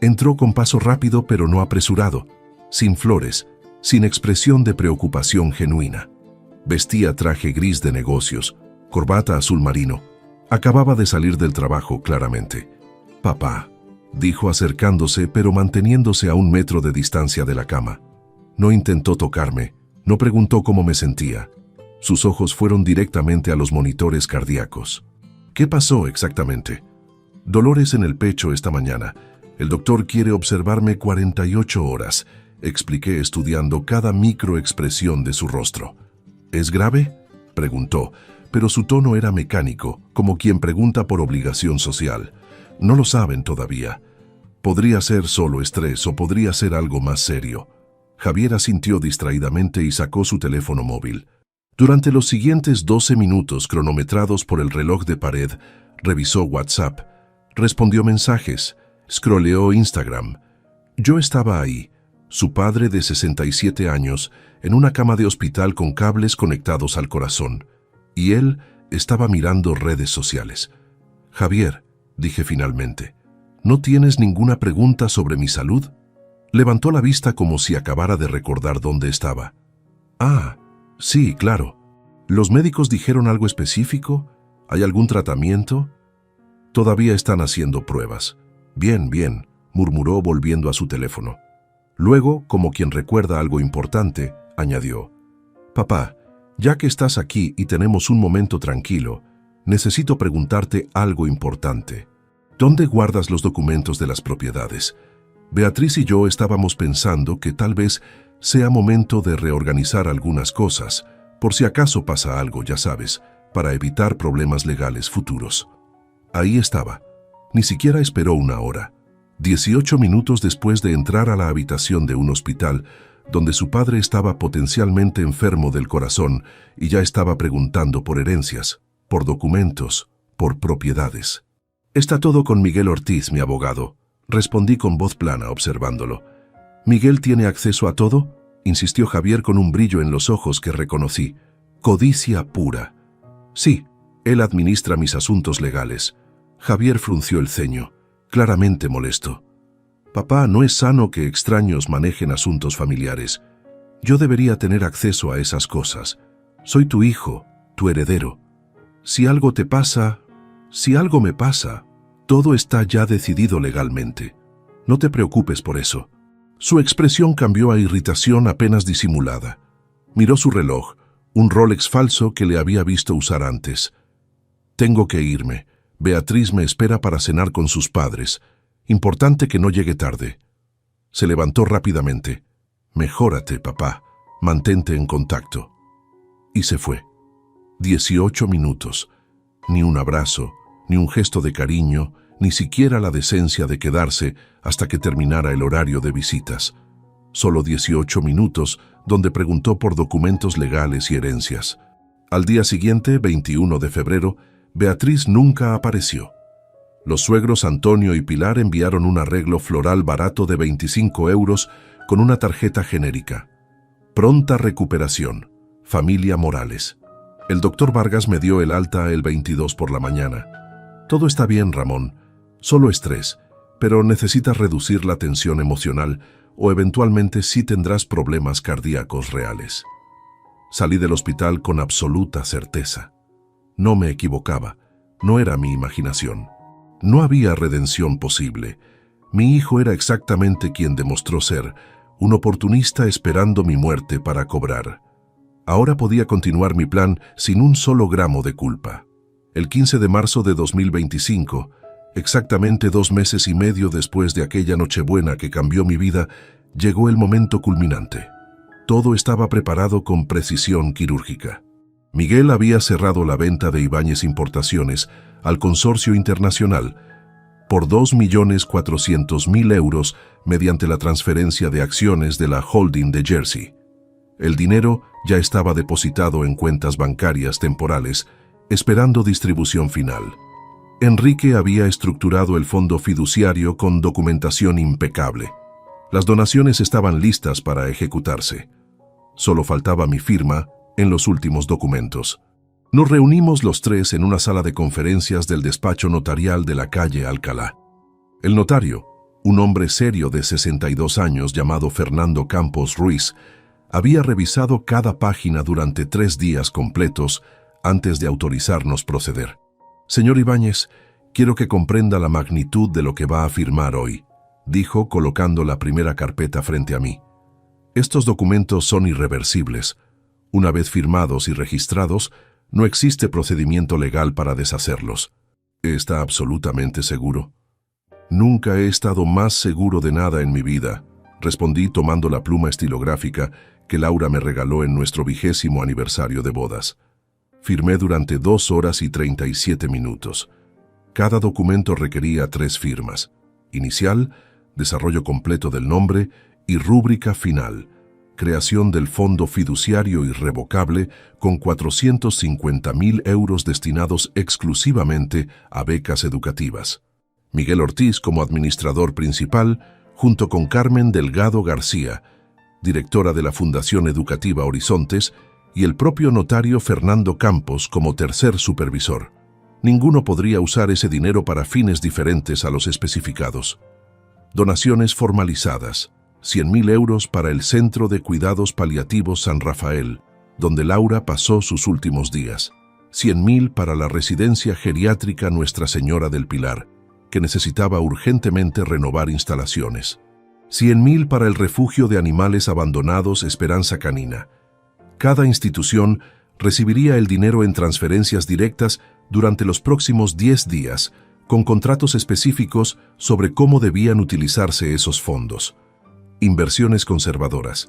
[SPEAKER 1] Entró con paso rápido pero no apresurado, sin flores, sin expresión de preocupación genuina. Vestía traje gris de negocios, corbata azul marino. Acababa de salir del trabajo, claramente. «Papá», dijo acercándose pero manteniéndose a 1 metro de distancia de la cama. No intentó tocarme, no preguntó cómo me sentía. Sus ojos fueron directamente a los monitores cardíacos. ¿Qué pasó exactamente? Dolores en el pecho esta mañana. El doctor quiere observarme 48 horas, expliqué estudiando cada microexpresión de su rostro. ¿Es grave?, preguntó, pero su tono era mecánico, como quien pregunta por obligación social. No lo saben todavía. Podría ser solo estrés o podría ser algo más serio. Javier asintió distraídamente y sacó su teléfono móvil. Durante los siguientes 12 minutos cronometrados por el reloj de pared, revisó WhatsApp, respondió mensajes, scrolleó Instagram. Yo estaba ahí, su padre de 67 años, en una cama de hospital con cables conectados al corazón, y él estaba mirando redes sociales. Javier, dije finalmente, ¿no tienes ninguna pregunta sobre mi salud? Levantó la vista como si acabara de recordar dónde estaba. Ah, sí, claro. ¿Los médicos dijeron algo específico? ¿Hay algún tratamiento? Todavía están haciendo pruebas. Bien, bien, murmuró volviendo a su teléfono. Luego, como quien recuerda algo importante, añadió: Papá, ya que estás aquí y tenemos un momento tranquilo, necesito preguntarte algo importante. ¿Dónde guardas los documentos de las propiedades? Beatriz y yo estábamos pensando que tal vez sea momento de reorganizar algunas cosas, por si acaso pasa algo, ya sabes, para evitar problemas legales futuros. Ahí estaba. Ni siquiera esperó una hora. 18 minutos después de entrar a la habitación de un hospital, donde su padre estaba potencialmente enfermo del corazón y ya estaba preguntando por herencias, por documentos, por propiedades. Está todo con Miguel Ortiz, mi abogado, respondí con voz plana observándolo. ¿Miguel tiene acceso a todo?, insistió Javier con un brillo en los ojos que reconocí. Codicia pura. Sí, él administra mis asuntos legales. Javier frunció el ceño, claramente molesto. Papá, no es sano que extraños manejen asuntos familiares. Yo debería tener acceso a esas cosas. Soy tu hijo, tu heredero. Si algo te pasa, si algo me pasa, todo está ya decidido legalmente. No te preocupes por eso. Su expresión cambió a irritación apenas disimulada. Miró su reloj, un Rolex falso que le había visto usar antes. Tengo que irme. Beatriz me espera para cenar con sus padres. Importante que no llegue tarde. Se levantó rápidamente. Mejórate, papá. Mantente en contacto. Y se fue. 18 minutos. Ni un abrazo, ni un gesto de cariño, ni siquiera la decencia de quedarse hasta que terminara el horario de visitas. Solo 18 minutos donde preguntó por documentos legales y herencias. Al día siguiente, 21 de febrero, Beatriz nunca apareció. Los suegros Antonio y Pilar enviaron un arreglo floral barato de 25 euros con una tarjeta genérica. Pronta recuperación. Familia Morales. El doctor Vargas me dio el alta el 22 por la mañana. Todo está bien, Ramón. Solo estrés, pero necesitas reducir la tensión emocional o eventualmente sí tendrás problemas cardíacos reales. Salí del hospital con absoluta certeza. No me equivocaba, no era mi imaginación. No había redención posible. Mi hijo era exactamente quien demostró ser, un oportunista esperando mi muerte para cobrar. Ahora podía continuar mi plan sin un solo gramo de culpa. El 15 de marzo de 2025, exactamente 2 meses y medio después de aquella Nochebuena que cambió mi vida, llegó el momento culminante. Todo estaba preparado con precisión quirúrgica. Miguel había cerrado la venta de Ibáñez Importaciones al consorcio internacional por 2.400.000 euros mediante la transferencia de acciones de la holding de Jersey. El dinero ya estaba depositado en cuentas bancarias temporales, esperando distribución final. Enrique había estructurado el fondo fiduciario con documentación impecable. Las donaciones estaban listas para ejecutarse. Solo faltaba mi firma en los últimos documentos. Nos reunimos los tres en una sala de conferencias del despacho notarial de la calle Alcalá. El notario, un hombre serio de 62 años llamado Fernando Campos Ruiz, había revisado cada página durante 3 días completos antes de autorizarnos proceder. Señor Ibáñez, quiero que comprenda la magnitud de lo que va a firmar hoy, dijo colocando la primera carpeta frente a mí. Estos documentos son irreversibles. Una vez firmados y registrados, no existe procedimiento legal para deshacerlos. ¿Está absolutamente seguro? Nunca he estado más seguro de nada en mi vida, respondí tomando la pluma estilográfica que Laura me regaló en nuestro 20º aniversario de bodas. Firmé durante 2 horas y 37 minutos. Cada documento requería 3 firmas: inicial, desarrollo completo del nombre y rúbrica final. Creación del fondo fiduciario irrevocable con 450.000 euros destinados exclusivamente a becas educativas. Miguel Ortiz como administrador principal, junto con Carmen Delgado García, directora de la Fundación Educativa Horizontes, y el propio notario Fernando Campos como tercer supervisor. Ninguno podría usar ese dinero para fines diferentes a los especificados. Donaciones formalizadas: 100.000 euros para el Centro de Cuidados Paliativos San Rafael, donde Laura pasó sus últimos días. 100.000 para la residencia geriátrica Nuestra Señora del Pilar, que necesitaba urgentemente renovar instalaciones. 100.000 para el refugio de animales abandonados Esperanza Canina. Cada institución recibiría el dinero en transferencias directas durante los próximos 10 días, con contratos específicos sobre cómo debían utilizarse esos fondos. Inversiones conservadoras: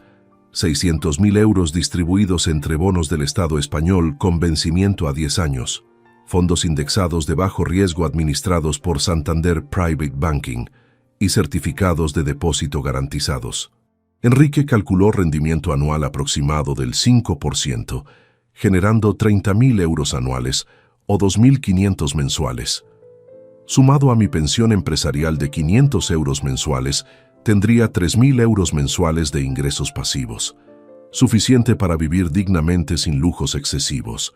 [SPEAKER 1] 600.000 euros distribuidos entre bonos del Estado español con vencimiento a 10 años, fondos indexados de bajo riesgo administrados por Santander Private Banking y certificados de depósito garantizados. Enrique calculó rendimiento anual aproximado del 5%, generando 30.000 euros anuales o 2.500 mensuales. Sumado a mi pensión empresarial de 500 euros mensuales, tendría 3.000 euros mensuales de ingresos pasivos, suficiente para vivir dignamente sin lujos excesivos.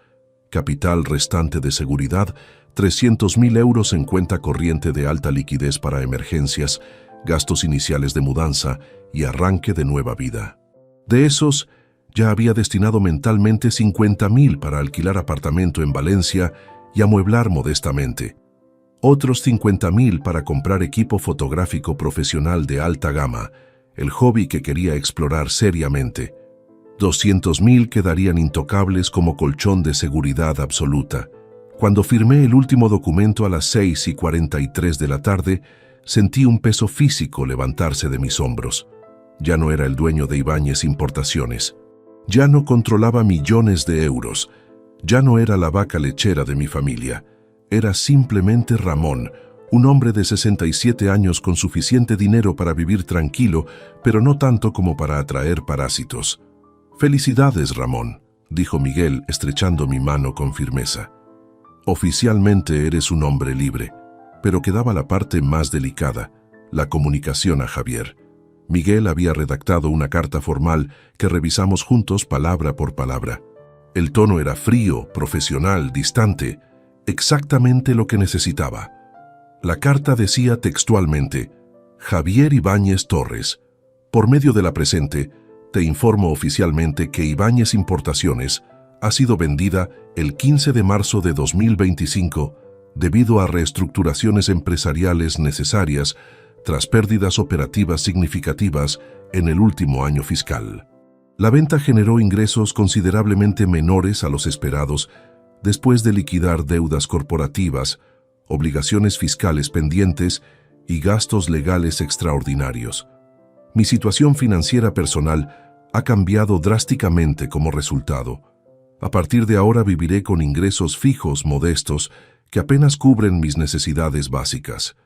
[SPEAKER 1] Capital restante de seguridad: 300.000 euros en cuenta corriente de alta liquidez para emergencias, gastos iniciales de mudanza y arranque de nueva vida. De esos, ya había destinado mentalmente 50.000 para alquilar apartamento en Valencia y amueblar modestamente. Otros 50.000 para comprar equipo fotográfico profesional de alta gama, el hobby que quería explorar seriamente. 200.000 quedarían intocables como colchón de seguridad absoluta. Cuando firmé el último documento a las 6:43 de la tarde, sentí un peso físico levantarse de mis hombros. Ya no era el dueño de Ibáñez Importaciones. Ya no controlaba millones de euros. Ya no era la vaca lechera de mi familia. Era simplemente Ramón, un hombre de 67 años con suficiente dinero para vivir tranquilo, pero no tanto como para atraer parásitos. «Felicidades, Ramón», dijo Miguel, estrechando mi mano con firmeza. «Oficialmente eres un hombre libre», pero quedaba la parte más delicada, la comunicación a Javier. Miguel había redactado una carta formal que revisamos juntos palabra por palabra. El tono era frío, profesional, distante, exactamente lo que necesitaba. La carta decía textualmente: «Javier Ibáñez Torres, por medio de la presente, te informo oficialmente que Ibáñez Importaciones ha sido vendida el 15 de marzo de 2025 debido a reestructuraciones empresariales necesarias tras pérdidas operativas significativas en el último año fiscal. La venta generó ingresos considerablemente menores a los esperados después de liquidar deudas corporativas, obligaciones fiscales pendientes y gastos legales extraordinarios. Mi situación financiera personal ha cambiado drásticamente como resultado. A partir de ahora viviré con ingresos fijos modestos que apenas cubren mis necesidades básicas.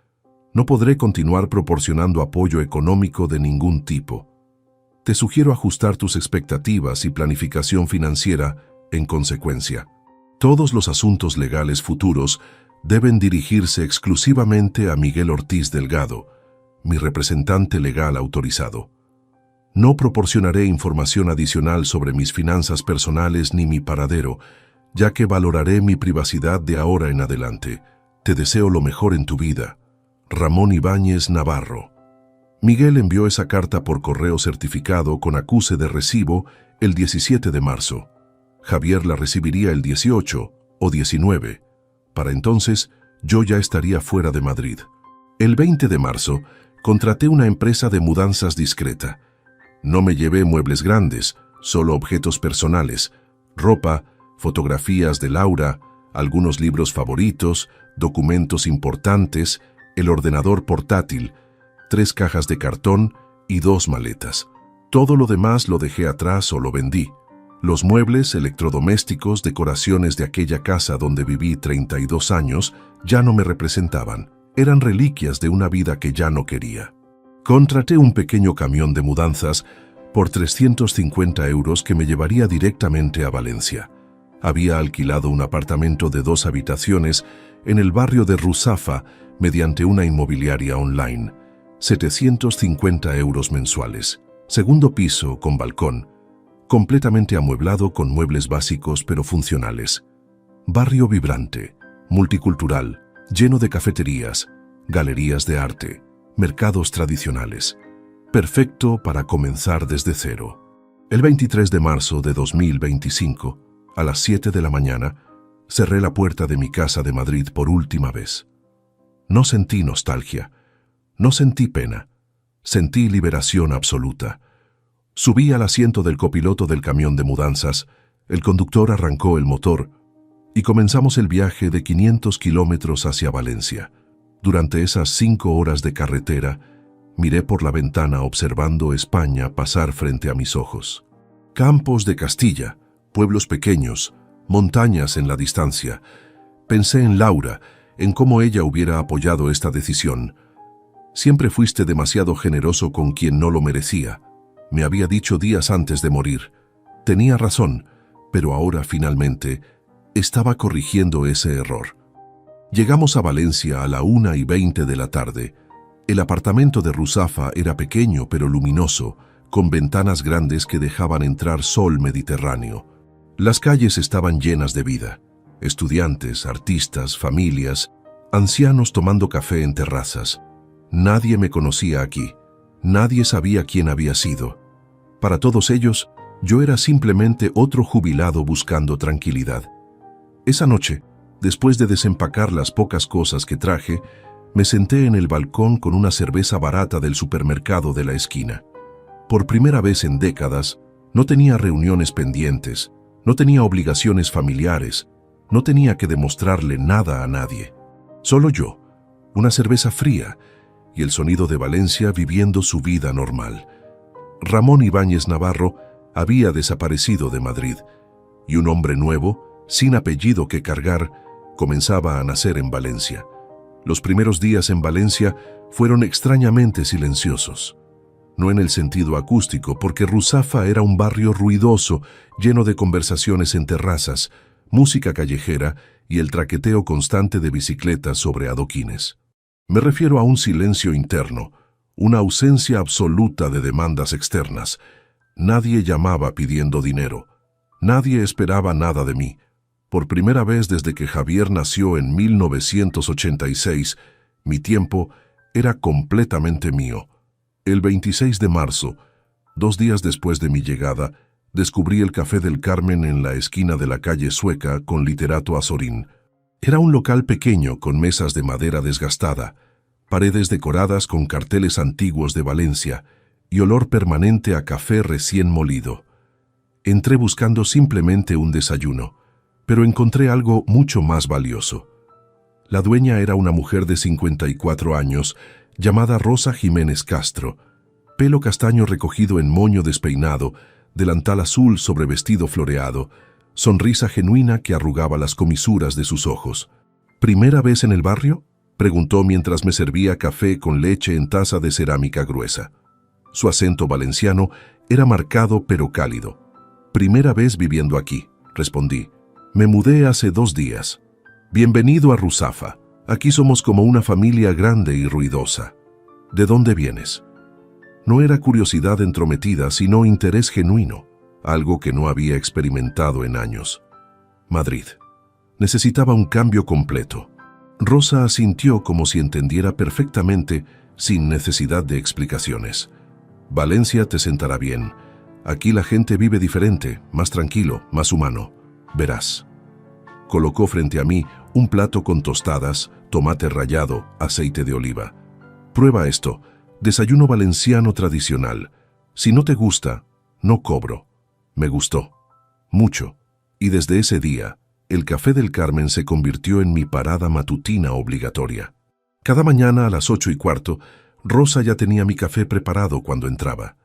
[SPEAKER 1] No podré continuar proporcionando apoyo económico de ningún tipo. Te sugiero ajustar tus expectativas y planificación financiera en consecuencia. Todos los asuntos legales futuros deben dirigirse exclusivamente a Miguel Ortiz Delgado, mi representante legal autorizado. No proporcionaré información adicional sobre mis finanzas personales ni mi paradero, ya que valoraré mi privacidad de ahora en adelante. Te deseo lo mejor en tu vida. Ramón Ibáñez Navarro». Miguel envió esa carta por correo certificado con acuse de recibo el 17 de marzo. Javier la recibiría el 18 o 19. Para entonces, yo ya estaría fuera de Madrid. El 20 de marzo, contraté una empresa de mudanzas discreta. No me llevé muebles grandes, solo objetos personales, ropa, fotografías de Laura, algunos libros favoritos, documentos importantes, el ordenador portátil, 3 cajas de cartón y 2 maletas. Todo lo demás lo dejé atrás o lo vendí. Los muebles, electrodomésticos, decoraciones de aquella casa donde viví 32 años ya no me representaban. Eran reliquias de una vida que ya no quería. Contraté un pequeño camión de mudanzas por 350 euros que me llevaría directamente a Valencia. Había alquilado un apartamento de 2 habitaciones en el barrio de Ruzafa mediante una inmobiliaria online. 750 euros mensuales. Segundo piso con balcón. Completamente amueblado con muebles básicos pero funcionales. Barrio vibrante, multicultural, lleno de cafeterías, galerías de arte, mercados tradicionales. Perfecto para comenzar desde cero. El 23 de marzo de 2025, a las 7 de la mañana, cerré la puerta de mi casa de Madrid por última vez. No sentí nostalgia, no sentí pena, sentí liberación absoluta. Subí al asiento del copiloto del camión de mudanzas, el conductor arrancó el motor y comenzamos el viaje de 500 kilómetros hacia Valencia. Durante esas 5 horas de carretera, miré por la ventana observando España pasar frente a mis ojos. Campos de Castilla, pueblos pequeños, montañas en la distancia. Pensé en Laura, en cómo ella hubiera apoyado esta decisión. Siempre fuiste demasiado generoso con quien no lo merecía. Me había dicho días antes de morir. Tenía razón, pero ahora finalmente estaba corrigiendo ese error. Llegamos a Valencia a la 1:20 de la tarde. El apartamento de Ruzafa era pequeño pero luminoso, con ventanas grandes que dejaban entrar sol mediterráneo. Las calles estaban llenas de vida. Estudiantes, artistas, familias, ancianos tomando café en terrazas. Nadie me conocía aquí. Nadie sabía quién había sido. Para todos ellos, yo era simplemente otro jubilado buscando tranquilidad. Esa noche, después de desempacar las pocas cosas que traje, me senté en el balcón con una cerveza barata del supermercado de la esquina. Por primera vez en décadas, no tenía reuniones pendientes, no tenía obligaciones familiares, no tenía que demostrarle nada a nadie. Solo yo, una cerveza fría y el sonido de Valencia viviendo su vida normal. Ramón Ibáñez Navarro había desaparecido de Madrid y un hombre nuevo, sin apellido que cargar, comenzaba a nacer en Valencia. Los primeros días en Valencia fueron extrañamente silenciosos. No en el sentido acústico, porque Ruzafa era un barrio ruidoso, lleno de conversaciones en terrazas, música callejera y el traqueteo constante de bicicletas sobre adoquines. Me refiero a un silencio interno, una ausencia absoluta de demandas externas. Nadie llamaba pidiendo dinero. Nadie esperaba nada de mí. Por primera vez desde que Javier nació en 1986, mi tiempo era completamente mío. El 26 de marzo, 2 días después de mi llegada, descubrí el Café del Carmen en la esquina de la calle Sueca con Literato Azorín. Era un local pequeño con mesas de madera desgastada, paredes decoradas con carteles antiguos de Valencia y olor permanente a café recién molido. Entré buscando simplemente un desayuno, pero encontré algo mucho más valioso. La dueña era una mujer de 54 años, llamada Rosa Jiménez Castro, pelo castaño recogido en moño despeinado, delantal azul sobre vestido floreado, sonrisa genuina que arrugaba las comisuras de sus ojos. ¿Primera vez en el barrio?, preguntó mientras me servía café con leche en taza de cerámica gruesa. Su acento valenciano era marcado pero cálido. «Primera vez viviendo aquí», respondí. «Me mudé hace 2 días. Bienvenido a Ruzafa. Aquí somos como una familia grande y ruidosa. ¿De dónde vienes?». No era curiosidad entrometida, sino interés genuino, algo que no había experimentado en años. Madrid. Necesitaba un cambio completo. Rosa asintió como si entendiera perfectamente, sin necesidad de explicaciones. «Valencia te sentará bien. Aquí la gente vive diferente, más tranquilo, más humano. Verás». Colocó frente a mí un plato con tostadas, tomate rallado, aceite de oliva. «Prueba esto, desayuno valenciano tradicional. Si no te gusta, no cobro». Me gustó. Mucho. Y desde ese día, el Café del Carmen se convirtió en mi parada matutina obligatoria. Cada mañana a las 8:15, Rosa ya tenía mi café preparado cuando entraba.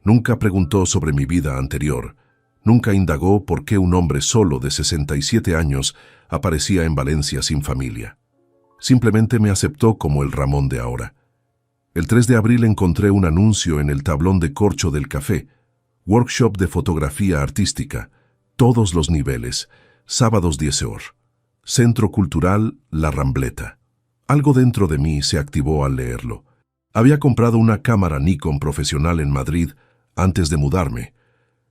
[SPEAKER 1] Nunca preguntó sobre mi vida anterior. Nunca indagó por qué un hombre solo de 67 años aparecía en Valencia sin familia. Simplemente me aceptó como el Ramón de ahora. El 3 de abril encontré un anuncio en el tablón de corcho del café. Workshop de fotografía artística, todos los niveles, sábados 10 horas. Centro Cultural La Rambleta. Algo dentro de mí se activó al leerlo. Había comprado una cámara Nikon profesional en Madrid antes de mudarme,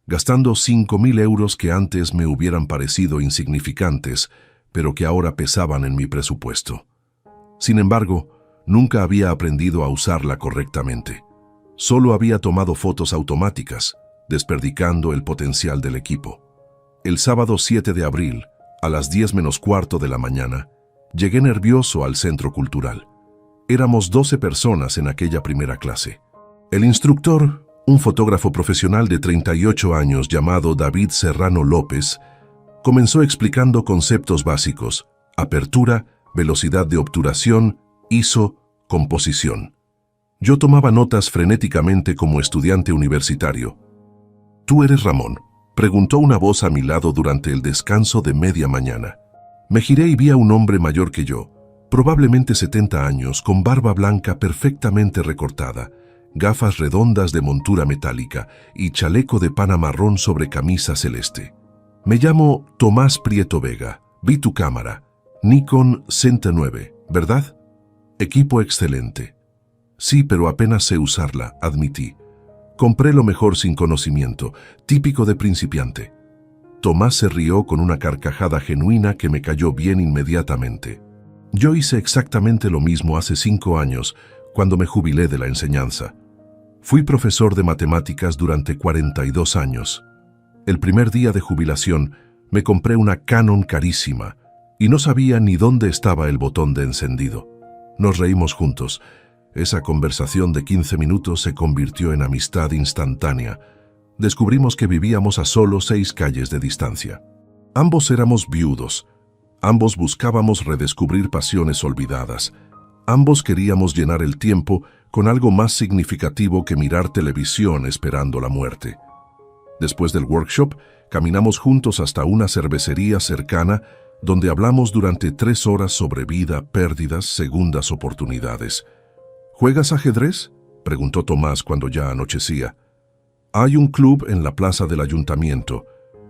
[SPEAKER 1] gastando 5.000 euros que antes me hubieran parecido insignificantes, pero que ahora pesaban en mi presupuesto. Sin embargo, nunca había aprendido a usarla correctamente. Solo había tomado fotos automáticas, desperdiciando el potencial del equipo. El sábado 7 de abril, a las 10 menos cuarto de la mañana, llegué nervioso al centro cultural. Éramos 12 personas en aquella primera clase. El instructor, un fotógrafo profesional de 38 años llamado David Serrano López, comenzó explicando conceptos básicos: apertura, velocidad de obturación, ISO, composición. Yo tomaba notas frenéticamente como estudiante universitario. ¿Tú eres Ramón?, preguntó una voz a mi lado durante el descanso de media mañana. Me giré y vi a un hombre mayor que yo, probablemente 70 años, con barba blanca perfectamente recortada, gafas redondas de montura metálica y chaleco de pana marrón sobre camisa celeste. Me llamo Tomás Prieto Vega. Vi tu cámara. Nikon Z9, ¿verdad? Equipo excelente. Sí, pero apenas sé usarla, admití. Compré lo mejor sin conocimiento, típico de principiante. Tomás se rió con una carcajada genuina que me cayó bien inmediatamente. Yo hice exactamente lo mismo hace 5 años, cuando me jubilé de la enseñanza. Fui profesor de matemáticas durante 42 años. El primer día de jubilación me compré una Canon carísima y no sabía ni dónde estaba el botón de encendido. Nos reímos juntos. Esa conversación de 15 minutos se convirtió en amistad instantánea. Descubrimos que vivíamos a solo 6 calles de distancia. Ambos éramos viudos. Ambos buscábamos redescubrir pasiones olvidadas. Ambos queríamos llenar el tiempo con algo más significativo que mirar televisión esperando la muerte. Después del workshop, caminamos juntos hasta una cervecería cercana donde hablamos durante 3 horas sobre vida, pérdidas, segundas oportunidades. ¿Juegas ajedrez?, preguntó Tomás cuando ya anochecía. Hay un club en la plaza del ayuntamiento.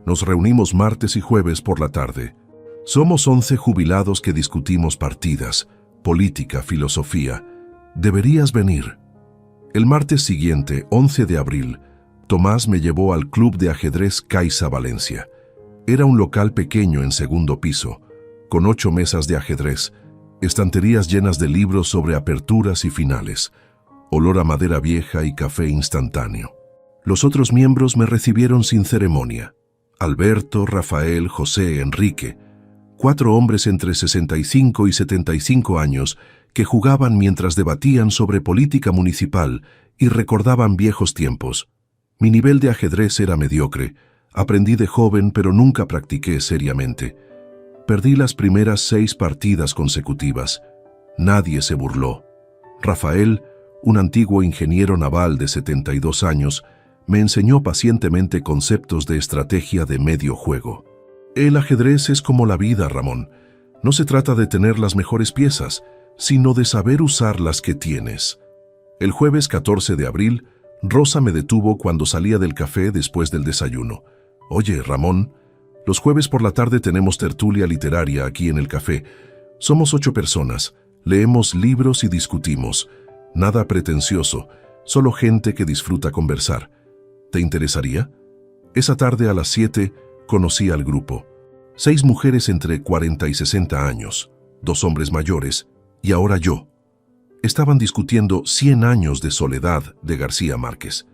[SPEAKER 1] Nos reunimos martes y jueves por la tarde. Somos 11 jubilados que discutimos partidas, política, filosofía. Deberías venir. El martes siguiente, 11 de abril, Tomás me llevó al club de ajedrez Caixa Valencia. Era un local pequeño en segundo piso, con 8 mesas de ajedrez, estanterías llenas de libros sobre aperturas y finales, olor a madera vieja y café instantáneo. Los otros miembros me recibieron sin ceremonia. Alberto, Rafael, José, Enrique, 4 hombres entre 65 y 75 años que jugaban mientras debatían sobre política municipal y recordaban viejos tiempos. Mi nivel de ajedrez era mediocre. Aprendí de joven, pero nunca practiqué seriamente. Perdí las primeras 6 partidas consecutivas. Nadie se burló. Rafael, un antiguo ingeniero naval de 72 años, me enseñó pacientemente conceptos de estrategia de medio juego. El ajedrez es como la vida, Ramón. No se trata de tener las mejores piezas, sino de saber usar las que tienes. El jueves 14 de abril, Rosa me detuvo cuando salía del café después del desayuno. Oye, Ramón, los jueves por la tarde tenemos tertulia literaria aquí en el café. Somos 8 personas, leemos libros y discutimos. Nada pretencioso, solo gente que disfruta conversar. ¿Te interesaría? Esa tarde a las 7 conocí al grupo. 6 mujeres entre 40 y 60 años, 2 hombres mayores y ahora yo. Estaban discutiendo 100 años de soledad de García Márquez.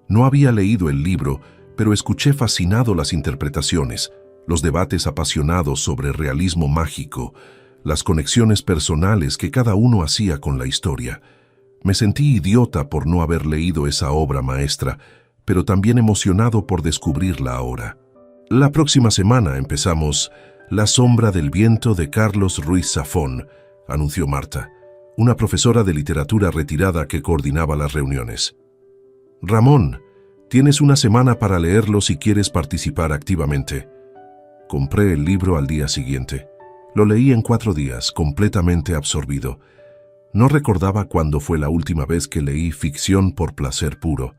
[SPEAKER 1] No había leído el libro, pero escuché fascinado las interpretaciones, los debates apasionados sobre realismo mágico, las conexiones personales que cada uno hacía con la historia. Me sentí idiota por no haber leído esa obra maestra, pero también emocionado por descubrirla ahora. La próxima semana empezamos La sombra del viento de Carlos Ruiz Zafón, anunció Marta, una profesora de literatura retirada que coordinaba las reuniones. Ramón, Tienes una semana para leerlo si quieres participar activamente. Compré el libro al día siguiente. Lo leí en 4 días, completamente absorbido. No recordaba cuándo fue la última vez que leí ficción por placer puro.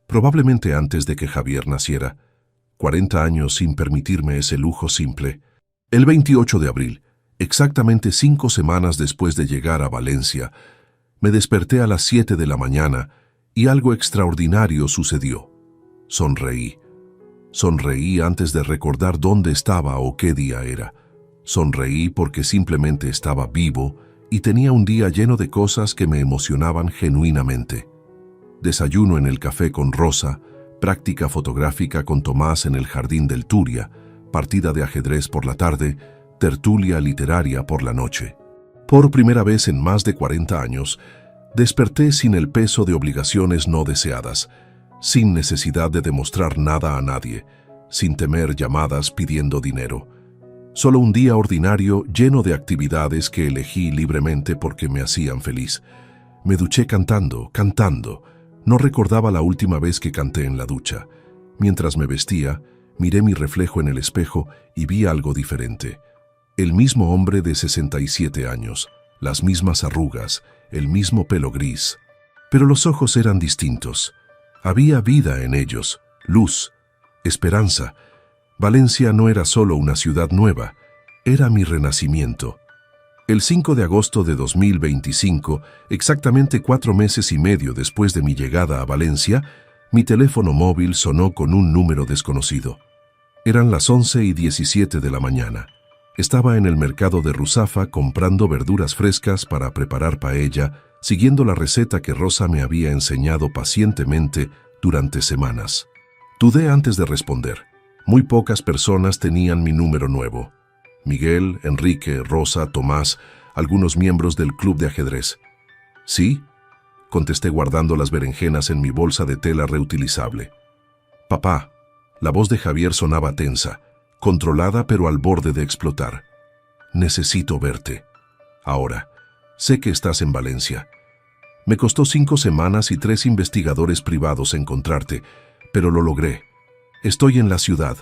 [SPEAKER 1] Probablemente antes de que Javier naciera. 40 años sin permitirme ese lujo simple. El 28 de abril, exactamente 5 semanas después de llegar a Valencia, me desperté a las 7 de la mañana y algo extraordinario sucedió. Sonreí. Sonreí antes de recordar dónde estaba o qué día era. Sonreí porque simplemente estaba vivo y tenía un día lleno de cosas que me emocionaban genuinamente. Desayuno en el café con Rosa, práctica fotográfica con Tomás en el jardín del Turia, partida de ajedrez por la tarde, tertulia literaria por la noche. Por primera vez en más de 40 años, desperté sin el peso de obligaciones no deseadas, sin necesidad de demostrar nada a nadie, sin temer llamadas pidiendo dinero. Solo un día ordinario lleno de actividades que elegí libremente porque me hacían feliz. Me duché cantando. No recordaba la última vez que canté en la ducha. Mientras me vestía, miré mi reflejo en el espejo y vi algo diferente. El mismo hombre de 67 años, las mismas arrugas, el mismo pelo gris. Pero los ojos eran distintos. Había vida en ellos, luz, esperanza. Valencia no era solo una ciudad nueva, era mi renacimiento. El 5 de agosto de 2025, exactamente 4 meses y medio después de mi llegada a Valencia, mi teléfono móvil sonó con un número desconocido. Eran las 11:17 de la mañana. Estaba en el mercado de Ruzafa comprando verduras frescas para preparar paella, siguiendo la receta que Rosa me había enseñado pacientemente durante semanas. Dudé antes de responder. Muy pocas personas tenían mi número nuevo. Miguel, Enrique, Rosa, Tomás, algunos miembros del club de ajedrez. ¿Sí? Contesté guardando las berenjenas en mi bolsa de tela reutilizable. Papá. La voz de Javier sonaba tensa, controlada pero al borde de explotar. Necesito verte. Ahora. Sé que estás en Valencia. Me costó 5 semanas y 3 investigadores privados encontrarte, pero lo logré. Estoy en la ciudad.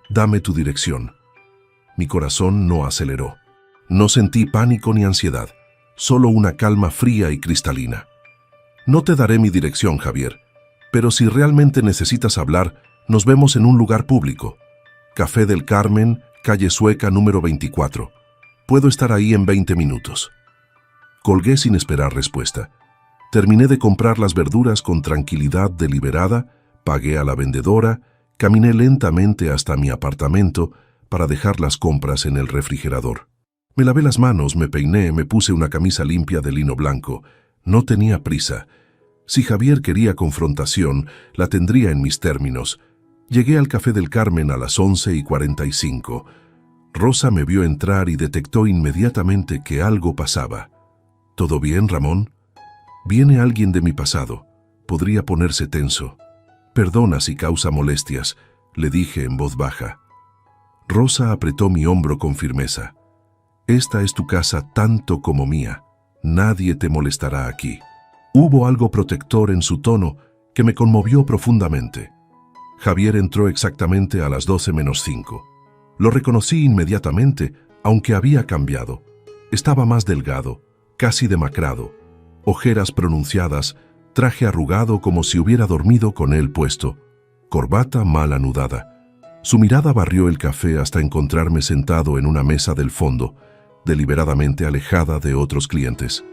[SPEAKER 1] Dame tu dirección. Mi corazón no aceleró. No sentí pánico ni ansiedad, solo una calma fría y cristalina. No te daré mi dirección, Javier, pero si realmente necesitas hablar, nos vemos en un lugar público. Café del Carmen, calle Sueca número 24. Puedo estar ahí en 20 minutos. Colgué sin esperar respuesta. Terminé de comprar las verduras con tranquilidad deliberada, pagué a la vendedora, caminé lentamente hasta mi apartamento para dejar las compras en el refrigerador. Me lavé las manos, me peiné, me puse una camisa limpia de lino blanco. No tenía prisa. Si Javier quería confrontación, la tendría en mis términos. Llegué al Café del Carmen a las 11:45. Rosa me vio entrar y detectó inmediatamente que algo pasaba. ¿Todo bien, Ramón? Viene alguien de mi pasado. Podría ponerse tenso. Perdona si causa molestias, le dije en voz baja. Rosa apretó mi hombro con firmeza. Esta es tu casa tanto como mía. Nadie te molestará aquí. Hubo algo protector en su tono que me conmovió profundamente. Javier entró exactamente a las 12:05. Lo reconocí inmediatamente, aunque había cambiado. Estaba más delgado, casi demacrado, ojeras pronunciadas, traje arrugado como si hubiera dormido con él puesto, corbata mal anudada. Su mirada barrió el café hasta encontrarme sentado en una mesa del fondo, deliberadamente alejada de otros clientes.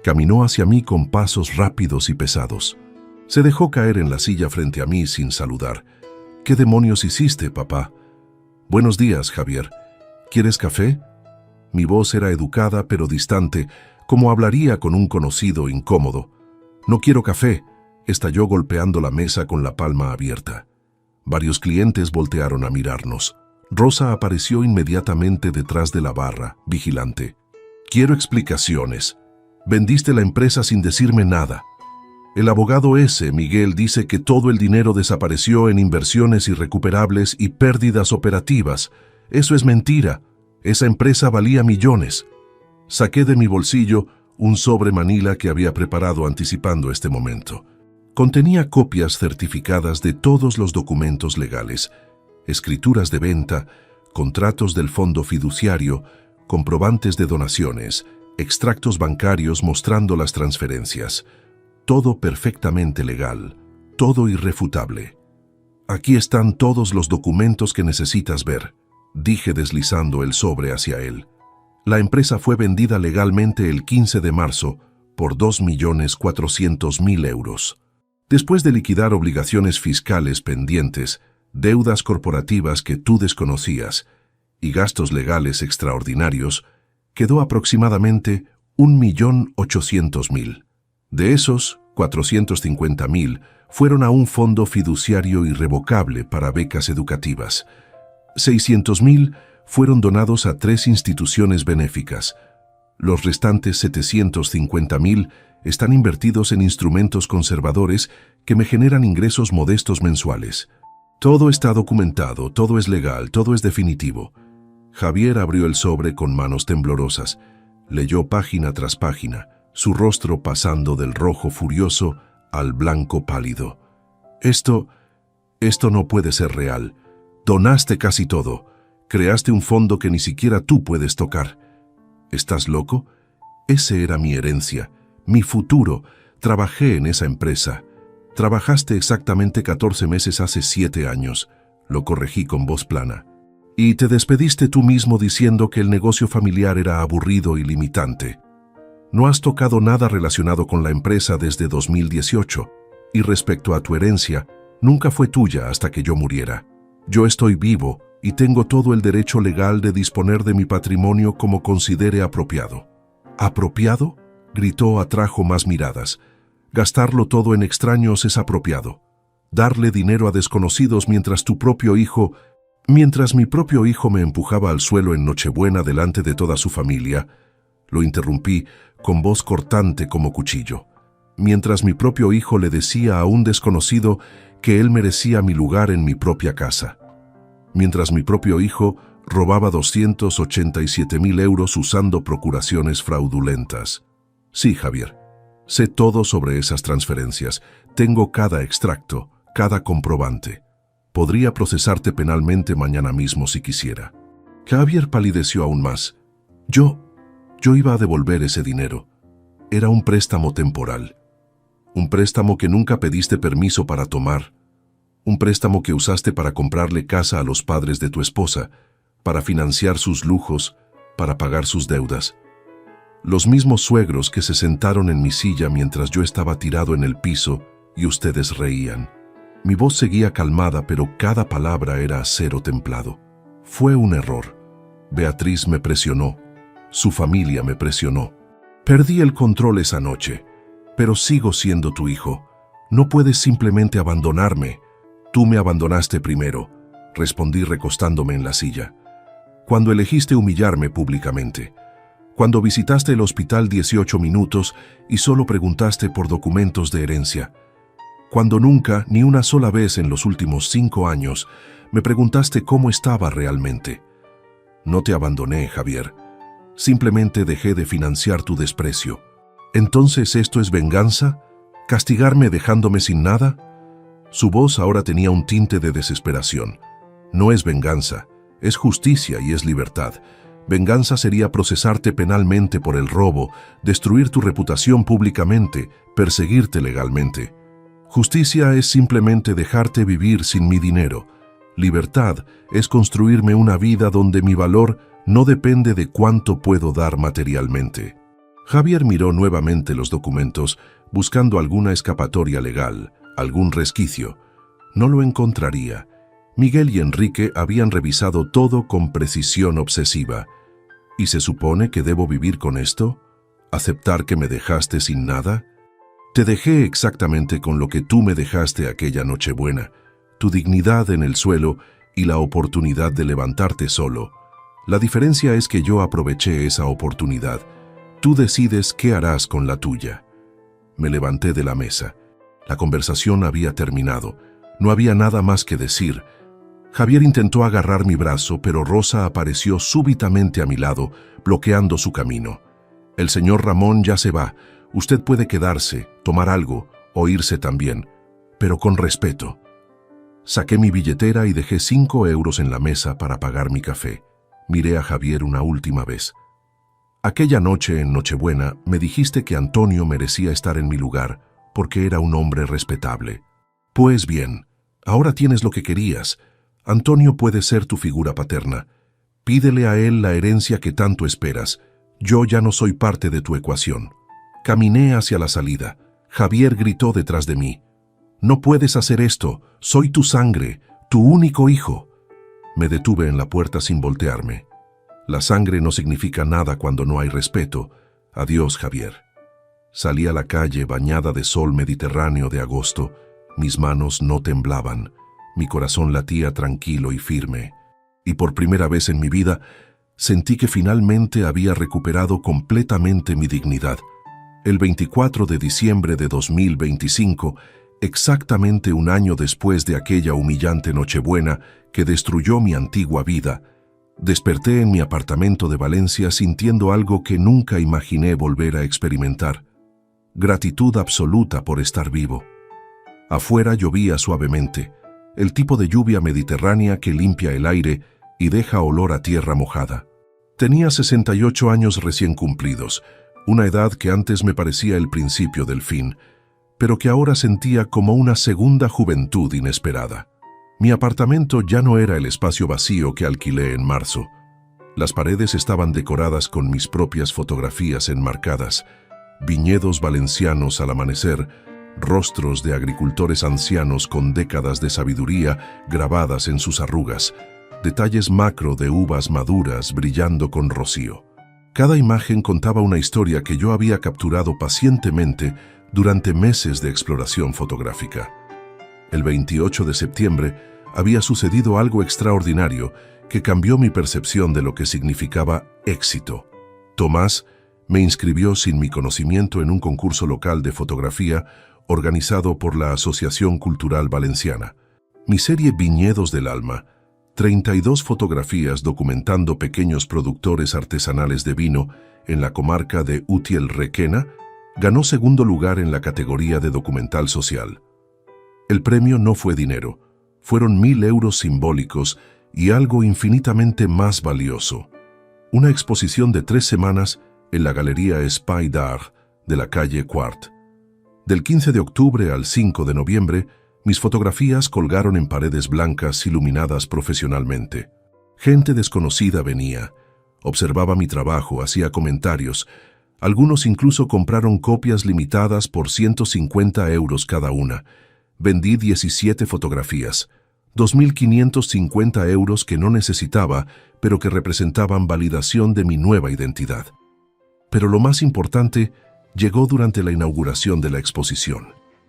[SPEAKER 1] Caminó hacia mí con pasos rápidos y pesados. Se dejó caer en la silla frente a mí sin saludar. ¿Qué demonios hiciste, papá? Buenos días, Javier. ¿Quieres café? Mi voz era educada pero distante, como hablaría con un conocido incómodo. No quiero café, estalló golpeando la mesa con la palma abierta. Varios clientes voltearon a mirarnos. Rosa apareció inmediatamente detrás de la barra, vigilante. Quiero explicaciones. Vendiste la empresa sin decirme nada. El abogado ese, Miguel, dice que todo el dinero desapareció en inversiones irrecuperables y pérdidas operativas. Eso es mentira. Esa empresa valía millones. Saqué de mi bolsillo un sobre manila que había preparado anticipando este momento. Contenía copias certificadas de todos los documentos legales, escrituras de venta, contratos del fondo fiduciario, comprobantes de donaciones, extractos bancarios mostrando las transferencias. Todo perfectamente legal, todo irrefutable. Aquí están todos los documentos que necesitas ver, dije deslizando el sobre hacia él. La empresa fue vendida legalmente el 15 de marzo por 2.400.000 euros. Después de liquidar obligaciones fiscales pendientes, deudas corporativas que tú desconocías y gastos legales extraordinarios, quedó aproximadamente 1.800.000. De esos, 450.000 fueron a un fondo fiduciario irrevocable para becas educativas. 600.000 fueron donados a 3 instituciones benéficas. Los restantes 750.000 están invertidos en instrumentos conservadores que me generan ingresos modestos mensuales. Todo está documentado, todo es legal, todo es definitivo. Javier abrió el sobre con manos temblorosas. Leyó página tras página, su rostro pasando del rojo furioso al blanco pálido. Esto no puede ser real. Donaste casi todo. Creaste un fondo que ni siquiera tú puedes tocar. ¿Estás loco? Ese era mi herencia, mi futuro. Trabajé en esa empresa. Trabajaste exactamente 14 meses hace 7 años. Lo corregí con voz plana. Y te despediste tú mismo diciendo que el negocio familiar era aburrido y limitante. No has tocado nada relacionado con la empresa desde 2018. Y respecto a tu herencia, nunca fue tuya hasta que yo muriera. Yo estoy vivo y tengo todo el derecho legal de disponer de mi patrimonio como considere apropiado. ¿Apropiado?, gritó. Atrajo más miradas. Gastarlo todo en extraños es apropiado. Darle dinero a desconocidos mientras mi propio hijo me empujaba al suelo en Nochebuena delante de toda su familia, lo interrumpí con voz cortante como cuchillo. Mientras mi propio hijo le decía a un desconocido que él merecía mi lugar en mi propia casa. Mientras mi propio hijo robaba 287.000 euros usando procuraciones fraudulentas. Sí, Javier, sé todo sobre esas transferencias. Tengo cada extracto, cada comprobante. Podría procesarte penalmente mañana mismo si quisiera. Javier palideció aún más. Yo iba a devolver ese dinero. Era un préstamo temporal. Un préstamo que nunca pediste permiso para tomar. Un préstamo que usaste para comprarle casa a los padres de tu esposa, para financiar sus lujos, para pagar sus deudas. Los mismos suegros que se sentaron en mi silla mientras yo estaba tirado en el piso y ustedes reían. Mi voz seguía calmada, pero cada palabra era acero templado. Fue un error. Beatriz me presionó. Su familia me presionó. Perdí el control esa noche, pero sigo siendo tu hijo. No puedes simplemente abandonarme. Tú me abandonaste primero, respondí recostándome en la silla. Cuando elegiste humillarme públicamente. Cuando visitaste el hospital 18 minutos y solo preguntaste por documentos de herencia. Cuando nunca, ni una sola vez en los últimos 5 años, me preguntaste cómo estaba realmente. No te abandoné, Javier. Simplemente dejé de financiar tu desprecio. ¿Entonces esto es venganza? ¿Castigarme dejándome sin nada? Su voz ahora tenía un tinte de desesperación. No es venganza, es justicia y es libertad. Venganza sería procesarte penalmente por el robo, destruir tu reputación públicamente, perseguirte legalmente. Justicia es simplemente dejarte vivir sin mi dinero. Libertad es construirme una vida donde mi valor no depende de cuánto puedo dar materialmente. Javier miró nuevamente los documentos, buscando alguna escapatoria legal, algún resquicio. No lo encontraría. Miguel y Enrique habían revisado todo con precisión obsesiva. ¿Y se supone que debo vivir con esto? ¿Aceptar que me dejaste sin nada? Te dejé exactamente con lo que tú me dejaste aquella Nochebuena, tu dignidad en el suelo y la oportunidad de levantarte solo. La diferencia es que yo aproveché esa oportunidad. Tú decides qué harás con la tuya. Me levanté de la mesa. La conversación había terminado. No había nada más que decir. Javier intentó agarrar mi brazo, pero Rosa apareció súbitamente a mi lado, bloqueando su camino. El señor Ramón ya se va. Usted puede quedarse, tomar algo oírse también, pero con respeto. Saqué mi billetera y dejé 5 euros en la mesa para pagar mi café. Miré a Javier una última vez. Aquella noche, en Nochebuena, me dijiste que Antonio merecía estar en mi lugar porque era un hombre respetable. Pues bien, ahora tienes lo que querías. Antonio puede ser tu figura paterna. Pídele a él la herencia que tanto esperas. Yo ya no soy parte de tu ecuación. Caminé hacia la salida. Javier gritó detrás de mí. No puedes hacer esto. Soy tu sangre, tu único hijo. Me detuve en la puerta sin voltearme. La sangre no significa nada cuando no hay respeto. Adiós, Javier. Salí a la calle bañada de sol mediterráneo de agosto. Mis manos no temblaban. Mi corazón latía tranquilo y firme. Y por primera vez en mi vida, sentí que finalmente había recuperado completamente mi dignidad. El 24 de diciembre de 2025, exactamente un año después de aquella humillante Nochebuena que destruyó mi antigua vida, desperté en mi apartamento de Valencia sintiendo algo que nunca imaginé volver a experimentar. Gratitud absoluta por estar vivo. Afuera llovía suavemente, el tipo de lluvia mediterránea que limpia el aire y deja olor a tierra mojada. Tenía 68 años recién cumplidos, una edad que antes me parecía el principio del fin, pero que ahora sentía como una segunda juventud inesperada. Mi apartamento ya no era el espacio vacío que alquilé en marzo. Las paredes estaban decoradas con mis propias fotografías enmarcadas, viñedos valencianos al amanecer, rostros de agricultores ancianos con décadas de sabiduría grabadas en sus arrugas, detalles macro de uvas maduras brillando con rocío. Cada imagen contaba una historia que yo había capturado pacientemente durante meses de exploración fotográfica. El 28 de septiembre había sucedido algo extraordinario que cambió mi percepción de lo que significaba éxito. Tomás me inscribió sin mi conocimiento en un concurso local de fotografía organizado por la Asociación Cultural Valenciana. Mi serie Viñedos del Alma, 32 fotografías documentando pequeños productores artesanales de vino en la comarca de Utiel-Requena, ganó segundo lugar en la categoría de documental social. El premio no fue dinero, fueron 1.000 euros simbólicos y algo infinitamente más valioso. Una exposición de 3 semanas en la Galería Espai d'Art de la calle Quart. Del 15 de octubre al 5 de noviembre, mis fotografías colgaron en paredes blancas iluminadas profesionalmente. Gente desconocida venía, observaba mi trabajo, hacía comentarios. Algunos incluso compraron copias limitadas por 150 euros cada una. Vendí 17 fotografías, 2.550 euros que no necesitaba, pero que representaban validación de mi nueva identidad. Pero lo más importante llegó durante la inauguración de la exposición.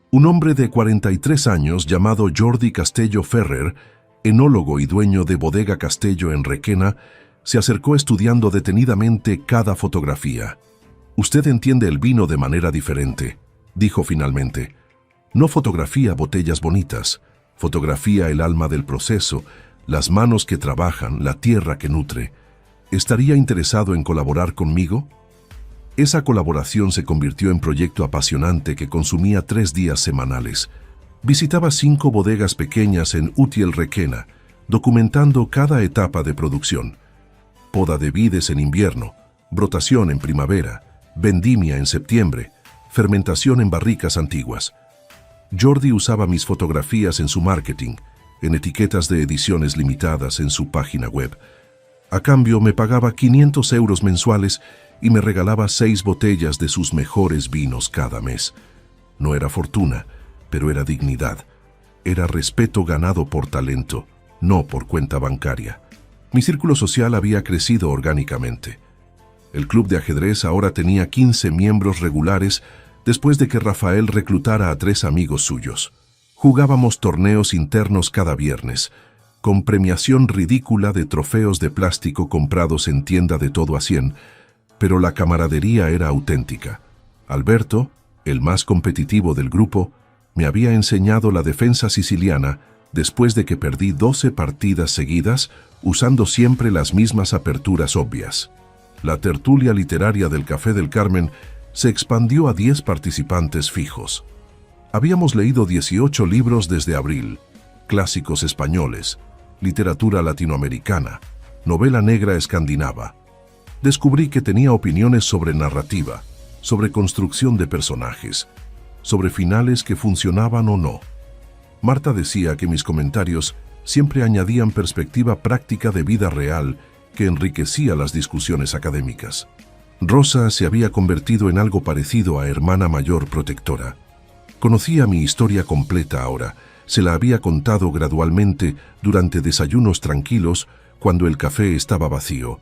[SPEAKER 1] Un hombre de 43 años llamado Jordi Castello Ferrer, enólogo y dueño de Bodega Castello en Requena, se acercó estudiando detenidamente cada fotografía. «Usted entiende el vino de manera diferente», dijo finalmente. «No fotografía botellas bonitas, fotografía el alma del proceso, las manos que trabajan, la tierra que nutre. ¿Estaría interesado en colaborar conmigo?». Esa colaboración se convirtió en proyecto apasionante que consumía 3 días semanales. Visitaba 5 bodegas pequeñas en Utiel-Requena, documentando cada etapa de producción. Poda de vides en invierno, brotación en primavera, vendimia en septiembre, fermentación en barricas antiguas. Jordi usaba mis fotografías en su marketing, en etiquetas de ediciones limitadas en su página web. A cambio me pagaba 500 euros mensuales y me regalaba 6 botellas de sus mejores vinos cada mes. No era fortuna, pero era dignidad. Era respeto ganado por talento, no por cuenta bancaria. Mi círculo social había crecido orgánicamente. El club de ajedrez ahora tenía 15 miembros regulares después de que Rafael reclutara a 3 amigos suyos. Jugábamos torneos internos cada viernes, con premiación ridícula de trofeos de plástico comprados en tienda de todo a 100, pero la camaradería era auténtica. Alberto, el más competitivo del grupo, me había enseñado la defensa siciliana después de que perdí 12 partidas seguidas usando siempre las mismas aperturas obvias. La tertulia literaria del Café del Carmen se expandió a 10 participantes fijos. Habíamos leído 18 libros desde abril, clásicos españoles, literatura latinoamericana, novela negra escandinava. Descubrí que tenía opiniones sobre narrativa, sobre construcción de personajes, sobre finales que funcionaban o no. Marta decía que mis comentarios siempre añadían perspectiva práctica de vida real que enriquecía las discusiones académicas. Rosa se había convertido en algo parecido a hermana mayor protectora. Conocía mi historia completa ahora, se la había contado gradualmente durante desayunos tranquilos cuando el café estaba vacío.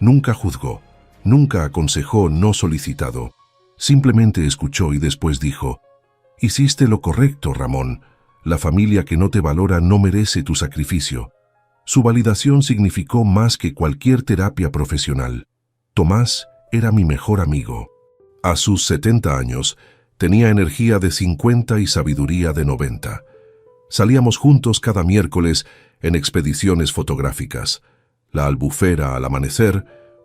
[SPEAKER 1] Nunca juzgó, nunca aconsejó no solicitado. Simplemente escuchó y después dijo: «Hiciste lo correcto, Ramón. La familia que no te valora no merece tu sacrificio». Su validación significó más que cualquier terapia profesional. Tomás era mi mejor amigo. A sus 70 años, tenía energía de 50 y sabiduría de 90. Salíamos juntos cada miércoles en expediciones fotográficas. La Albufera al amanecer,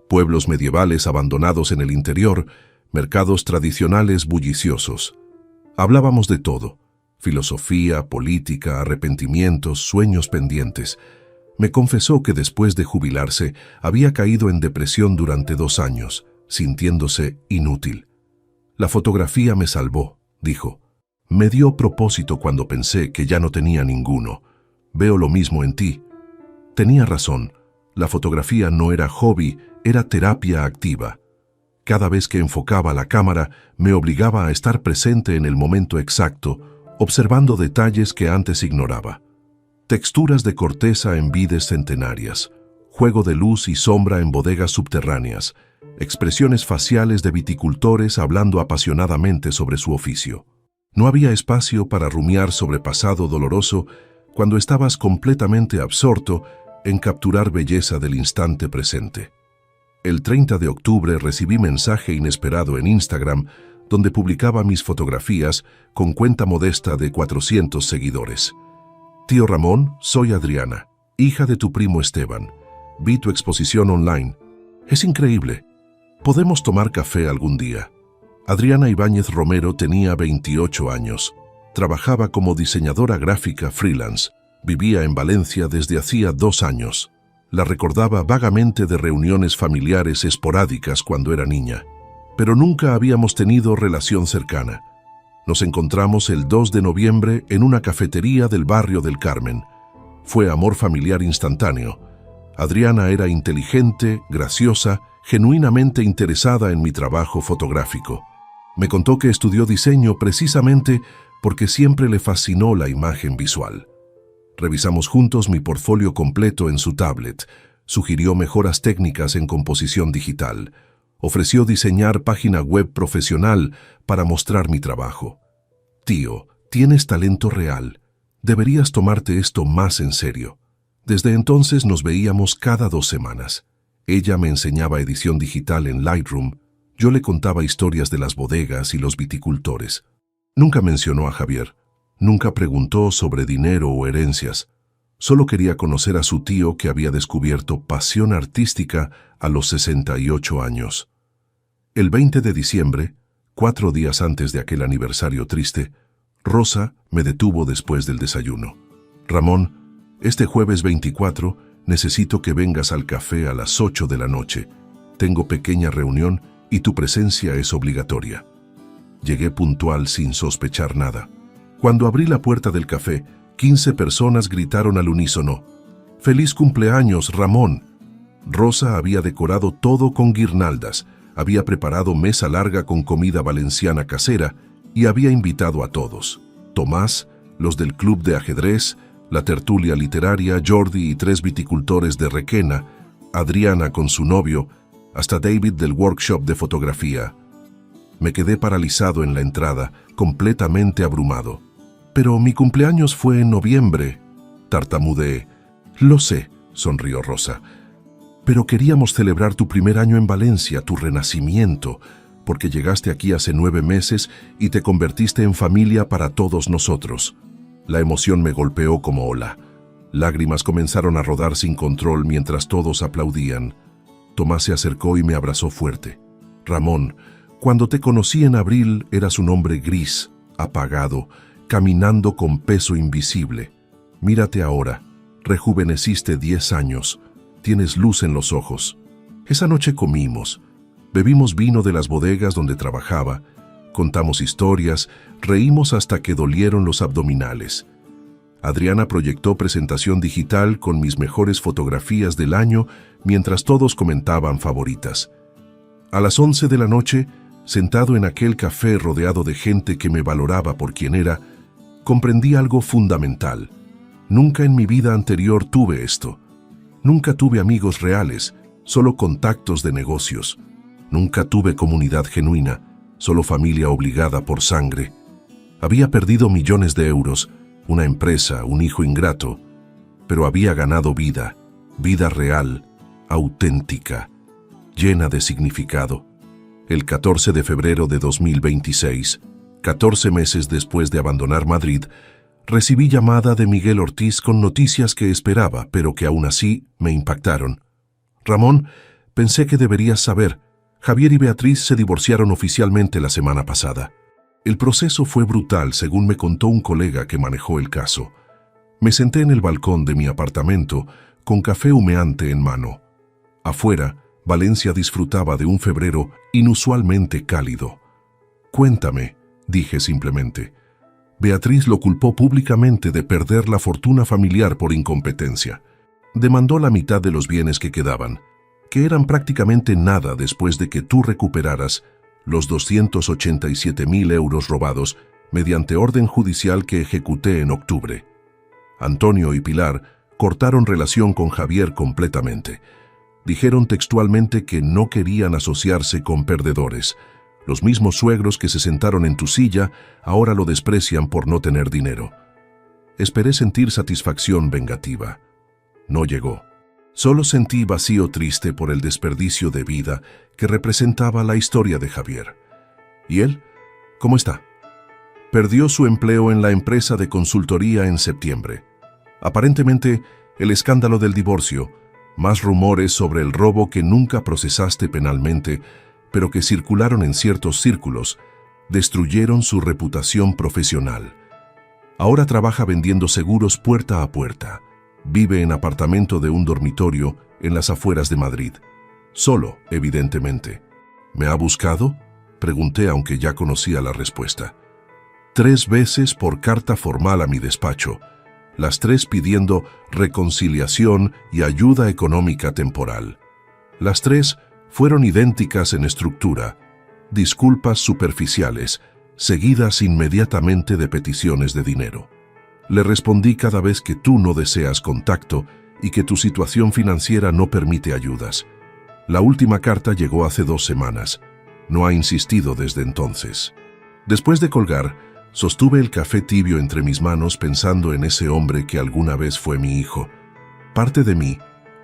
[SPEAKER 1] pueblos medievales abandonados en el interior, mercados tradicionales bulliciosos. Hablábamos de todo: filosofía, política, arrepentimientos, sueños pendientes. Me confesó que después de jubilarse había caído en depresión durante 2 años, sintiéndose inútil. «La fotografía me salvó», dijo. «Me dio propósito cuando pensé que ya no tenía ninguno. Veo lo mismo en ti». Tenía razón. La fotografía no era hobby, era terapia activa. Cada vez que enfocaba la cámara, me obligaba a estar presente en el momento exacto, observando detalles que antes ignoraba. Texturas de corteza en vides centenarias, juego de luz y sombra en bodegas subterráneas, expresiones faciales de viticultores hablando apasionadamente sobre su oficio. No había espacio para rumiar sobre pasado doloroso cuando estabas completamente absorto en capturar belleza del instante presente. El 30 de octubre recibí mensaje inesperado en Instagram donde publicaba mis fotografías con cuenta modesta de 400 seguidores. «Tío Ramón, soy Adriana, hija de tu primo Esteban. Vi tu exposición online. Es increíble. ¿Podemos tomar café algún día?» Adriana Ibáñez Romero tenía 28 años. Trabajaba como diseñadora gráfica freelance. Vivía en Valencia desde hacía 2 años. La recordaba vagamente de reuniones familiares esporádicas cuando era niña, pero nunca habíamos tenido relación cercana. Nos encontramos el 2 de noviembre en una cafetería del barrio del Carmen. Fue amor familiar instantáneo. Adriana era inteligente, graciosa, genuinamente interesada en mi trabajo fotográfico. Me contó que estudió diseño precisamente porque siempre le fascinó la imagen visual. Revisamos juntos mi portfolio completo en su tablet. Sugirió mejoras técnicas en composición digital. Ofreció diseñar página web profesional para mostrar mi trabajo. «Tío, tienes talento real. Deberías tomarte esto más en serio». Desde entonces nos veíamos cada 2 semanas. Ella me enseñaba edición digital en Lightroom. Yo le contaba historias de las bodegas y los viticultores. Nunca mencionó a Javier. Nunca preguntó sobre dinero o herencias. Solo quería conocer a su tío que había descubierto pasión artística a los 68 años. El 20 de diciembre, 4 días antes de aquel aniversario triste, Rosa me detuvo después del desayuno. «Ramón, este jueves 24 necesito que vengas al café a las 8 de la noche. Tengo pequeña reunión y tu presencia es obligatoria». Llegué puntual sin sospechar nada. Cuando abrí la puerta del café, 15 personas gritaron al unísono: «¡Feliz cumpleaños, Ramón!». Rosa había decorado todo con guirnaldas, había preparado mesa larga con comida valenciana casera y había invitado a todos: Tomás, los del club de ajedrez, la tertulia literaria, Jordi y 3 viticultores de Requena, Adriana con su novio, hasta David del workshop de fotografía. Me quedé paralizado en la entrada, completamente abrumado. «Pero mi cumpleaños fue en noviembre», tartamudeé. «Lo sé», sonrió Rosa. «Pero queríamos celebrar tu primer año en Valencia, tu renacimiento, porque llegaste aquí hace 9 meses y te convertiste en familia para todos nosotros». La emoción me golpeó como ola. Lágrimas comenzaron a rodar sin control mientras todos aplaudían. Tomás se acercó y me abrazó fuerte. «Ramón, cuando te conocí en abril eras un hombre gris, apagado, caminando con peso invisible. Mírate ahora, rejuveneciste 10 años, tienes luz en los ojos. Esa noche comimos, bebimos vino de las bodegas donde trabajaba, contamos historias, reímos hasta que dolieron los abdominales. Adriana proyectó presentación digital con mis mejores fotografías del año mientras todos comentaban favoritas. A las 11 de la noche, sentado en aquel café rodeado de gente que me valoraba por quien era, comprendí algo fundamental. Nunca en mi vida anterior tuve esto. Nunca tuve amigos reales, solo contactos de negocios. Nunca tuve comunidad genuina, solo familia obligada por sangre. Había perdido millones de euros, una empresa, un hijo ingrato, pero había ganado vida, vida real, auténtica, llena de significado. El 14 de febrero de 2026, 14 meses después de abandonar Madrid, recibí llamada de Miguel Ortiz con noticias que esperaba, pero que aún así me impactaron. Ramón, pensé que deberías saber. Javier y Beatriz se divorciaron oficialmente la semana pasada. El proceso fue brutal, según me contó un colega que manejó el caso. Me senté en el balcón de mi apartamento, con café humeante en mano. Afuera, Valencia disfrutaba de un febrero inusualmente cálido. Cuéntame, dije simplemente. Beatriz lo culpó públicamente de perder la fortuna familiar por incompetencia. Demandó la mitad de los bienes que quedaban, que eran prácticamente nada después de que tú recuperaras los 287.000 euros robados mediante orden judicial que ejecuté en octubre. Antonio y Pilar cortaron relación con Javier completamente. Dijeron textualmente que no querían asociarse con perdedores. Los mismos suegros que se sentaron en tu silla ahora lo desprecian por no tener dinero. Esperé sentir satisfacción vengativa. No llegó. Solo sentí vacío triste por el desperdicio de vida que representaba la historia de Javier. ¿Y él? ¿Cómo está? Perdió su empleo en la empresa de consultoría en septiembre. Aparentemente, el escándalo del divorcio, más rumores sobre el robo que nunca procesaste penalmente, pero que circularon en ciertos círculos, destruyeron su reputación profesional. Ahora trabaja vendiendo seguros puerta a puerta. Vive en apartamento de un dormitorio en las afueras de Madrid. Solo, evidentemente. ¿Me ha buscado?, pregunté, aunque ya conocía la respuesta. 3 veces por carta formal a mi despacho, las 3 pidiendo reconciliación y ayuda económica temporal. Las 3 fueron idénticas en estructura, disculpas superficiales, seguidas inmediatamente de peticiones de dinero. Le respondí cada vez que tú no deseas contacto y que tu situación financiera no permite ayudas. La última carta llegó hace 2 semanas. No ha insistido desde entonces. Después de colgar, sostuve el café tibio entre mis manos pensando en ese hombre que alguna vez fue mi hijo. Parte de mí,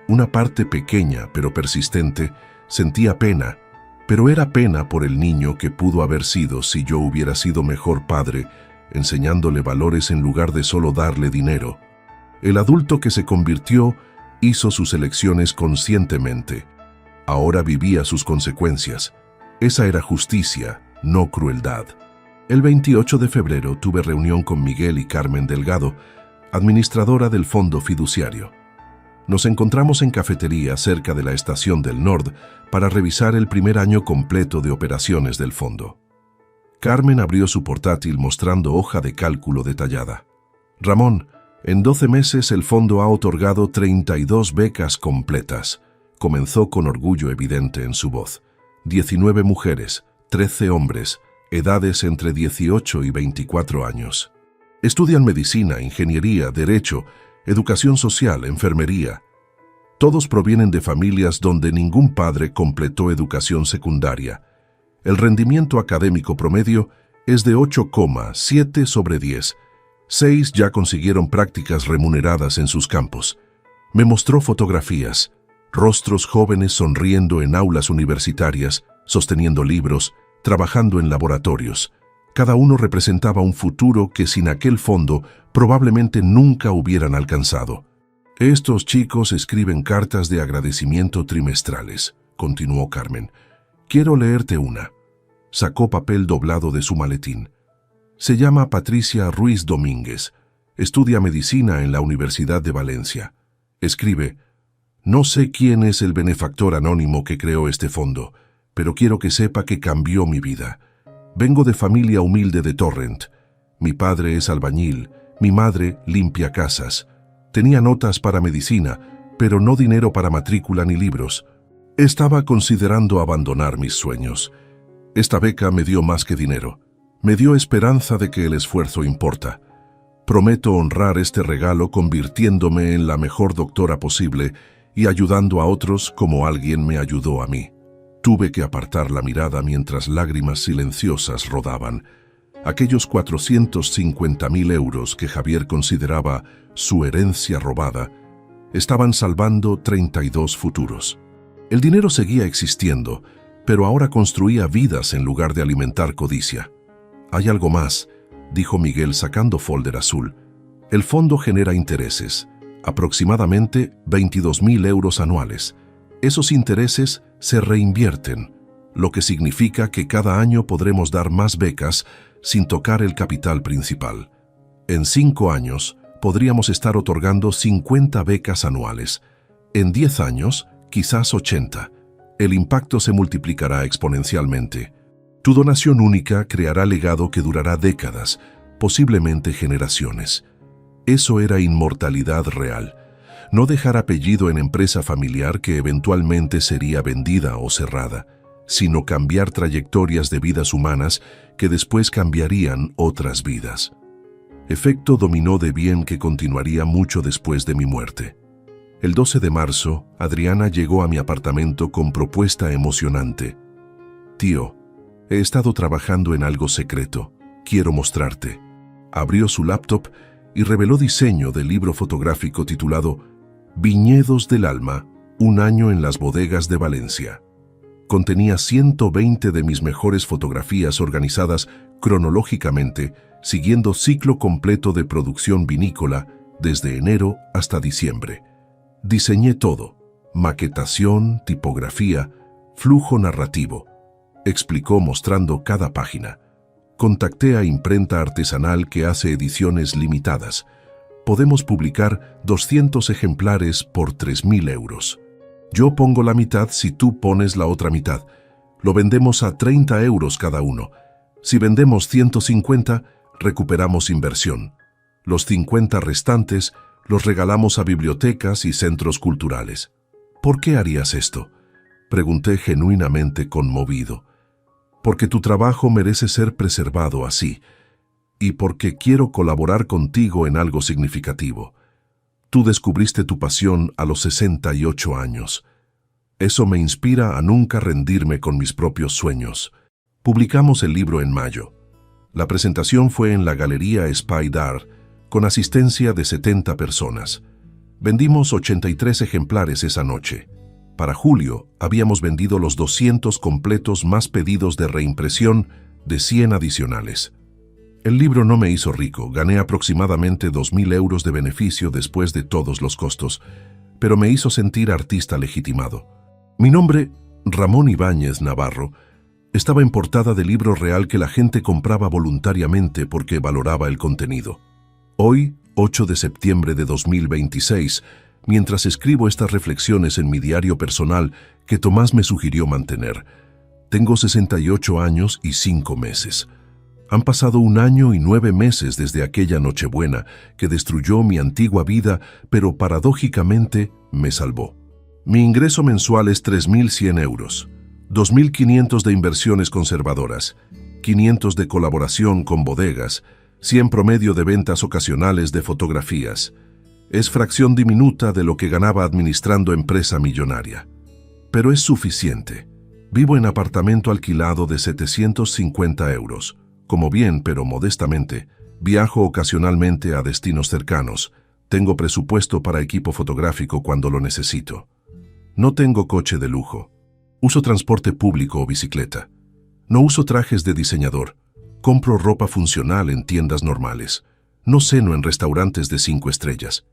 [SPEAKER 1] una parte pequeña pero persistente, sentía pena, pero era pena por el niño que pudo haber sido si yo hubiera sido mejor padre, enseñándole valores en lugar de solo darle dinero. El adulto que se convirtió hizo sus elecciones conscientemente. Ahora vivía sus consecuencias. Esa era justicia, no crueldad. El 28 de febrero tuve reunión con Miguel y Carmen Delgado, administradora del fondo fiduciario. Nos encontramos en cafetería cerca de la estación del Nord para revisar el primer año completo de operaciones del fondo. Carmen abrió su portátil mostrando hoja de cálculo detallada. Ramón, en 12 meses el fondo ha otorgado 32 becas completas. Comenzó con orgullo evidente en su voz. 19 mujeres, 13 hombres, edades entre 18 y 24 años. Estudian medicina, ingeniería, derecho, educación social, enfermería. Todos provienen de familias donde ningún padre completó educación secundaria. El rendimiento académico promedio es de 8,7 sobre 10. 6 ya consiguieron prácticas remuneradas en sus campos. Me mostró fotografías, rostros jóvenes sonriendo en aulas universitarias, sosteniendo libros, trabajando en laboratorios. Cada uno representaba un futuro que sin aquel fondo probablemente nunca hubieran alcanzado. Estos chicos escriben cartas de agradecimiento trimestrales, continuó Carmen. Quiero leerte una. Sacó papel doblado de su maletín. Se llama Patricia Ruiz Domínguez. Estudia medicina en la Universidad de Valencia. Escribe: no sé quién es el benefactor anónimo que creó este fondo, pero quiero que sepa que cambió mi vida. Vengo de familia humilde de Torrent. Mi padre es albañil, mi madre limpia casas. Tenía notas para medicina, pero no dinero para matrícula ni libros. Estaba considerando abandonar mis sueños. Esta beca me dio más que dinero. Me dio esperanza de que el esfuerzo importa. Prometo honrar este regalo convirtiéndome en la mejor doctora posible y ayudando a otros como alguien me ayudó a mí. Tuve que apartar la mirada mientras lágrimas silenciosas rodaban. Aquellos 450.000 euros que Javier consideraba su herencia robada estaban salvando 32 futuros. El dinero seguía existiendo, pero ahora construía vidas en lugar de alimentar codicia. Hay algo más, dijo Miguel sacando folder azul. El fondo genera intereses, aproximadamente 22.000 euros anuales. Esos intereses se reinvierten, lo que significa que cada año podremos dar más becas sin tocar el capital principal. En 5 años, podríamos estar otorgando 50 becas anuales. En 10 años, quizás 80. El impacto se multiplicará exponencialmente. Tu donación única creará legado que durará décadas, posiblemente generaciones. Eso era inmortalidad real. No dejar apellido en empresa familiar que eventualmente sería vendida o cerrada, sino cambiar trayectorias de vidas humanas que después cambiarían otras vidas. Efecto dominó de bien que continuaría mucho después de mi muerte. El 12 de marzo, Adriana llegó a mi apartamento con propuesta emocionante. Tío, he estado trabajando en algo secreto. Quiero mostrarte. Abrió su laptop y reveló diseño del libro fotográfico titulado Viñedos del Alma, un año en las bodegas de Valencia. Contenía 120 de mis mejores fotografías organizadas cronológicamente, siguiendo ciclo completo de producción vinícola desde enero hasta diciembre. Diseñé todo: maquetación, tipografía, flujo narrativo, explicó mostrando cada página. Contacté a Imprenta Artesanal que hace ediciones limitadas. Podemos publicar 200 ejemplares por 3.000 euros. Yo pongo la mitad si tú pones la otra mitad. Lo vendemos a 30 euros cada uno. Si vendemos 150, recuperamos inversión. Los 50 restantes los regalamos a bibliotecas y centros culturales. ¿Por qué harías esto?, pregunté genuinamente conmovido. Porque tu trabajo merece ser preservado así, y porque quiero colaborar contigo en algo significativo. Tú descubriste tu pasión a los 68 años. Eso me inspira a nunca rendirme con mis propios sueños. Publicamos el libro en mayo. La presentación fue en la Galería Spider, con asistencia de 70 personas. Vendimos 83 ejemplares esa noche. Para julio, habíamos vendido los 200 completos más pedidos de reimpresión de 100 adicionales. El libro no me hizo rico, gané aproximadamente 2.000 euros de beneficio después de todos los costos, pero me hizo sentir artista legitimado. Mi nombre, Ramón Ibáñez Navarro, estaba en portada del libro real que la gente compraba voluntariamente porque valoraba el contenido. Hoy, 8 de septiembre de 2026, mientras escribo estas reflexiones en mi diario personal que Tomás me sugirió mantener, tengo 68 años y 5 meses. Han pasado 1 año y 9 meses desde aquella Nochebuena que destruyó mi antigua vida, pero paradójicamente me salvó. Mi ingreso mensual es 3.100 euros, 2.500 de inversiones conservadoras, 500 de colaboración con bodegas, 100 promedio de ventas ocasionales de fotografías. Es fracción diminuta de lo que ganaba administrando empresa millonaria. Pero es suficiente. Vivo en apartamento alquilado de 750 euros. Como bien, pero modestamente, viajo ocasionalmente a destinos cercanos. Tengo presupuesto para equipo fotográfico cuando lo necesito. No tengo coche de lujo. Uso transporte público o bicicleta. No uso trajes de diseñador. Compro ropa funcional en tiendas normales. No ceno en restaurantes de 5 estrellas.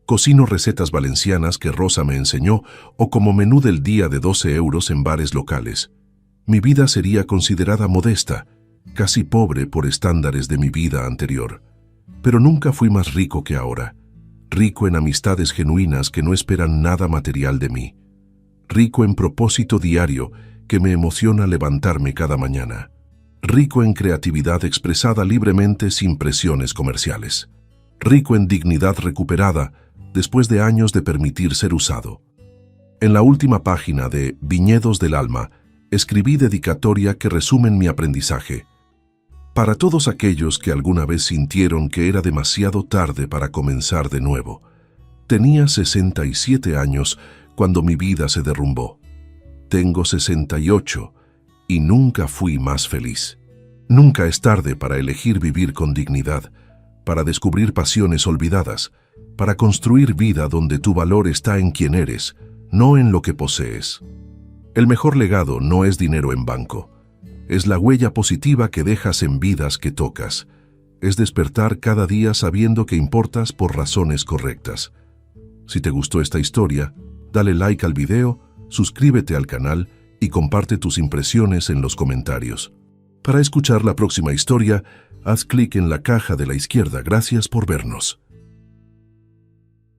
[SPEAKER 1] Cocino recetas valencianas que Rosa me enseñó o como menú del día de 12 euros en bares locales. Mi vida sería considerada modesta, casi pobre por estándares de mi vida anterior. Pero nunca fui más rico que ahora, rico en amistades genuinas que no esperan nada material de mí, rico en propósito diario que me emociona levantarme cada mañana, rico en creatividad expresada libremente sin presiones comerciales, rico en dignidad recuperada después de años de permitir ser usado. En la última página de Viñedos del Alma, escribí dedicatoria que resumen mi aprendizaje. Para todos aquellos que alguna vez sintieron que era demasiado tarde para comenzar de nuevo. Tenía 67 años cuando mi vida se derrumbó. Tengo 68 y nunca fui más feliz. Nunca es tarde para elegir vivir con dignidad, para descubrir pasiones olvidadas, para construir vida donde tu valor está en quién eres, no en lo que posees. El mejor legado no es dinero en banco. Es la huella positiva que dejas en vidas que tocas. Es despertar cada día sabiendo que importas por razones correctas. Si te gustó esta historia, dale like al video, suscríbete al canal y comparte tus impresiones en los comentarios. Para escuchar la próxima historia, haz clic en la caja de la izquierda. Gracias por vernos.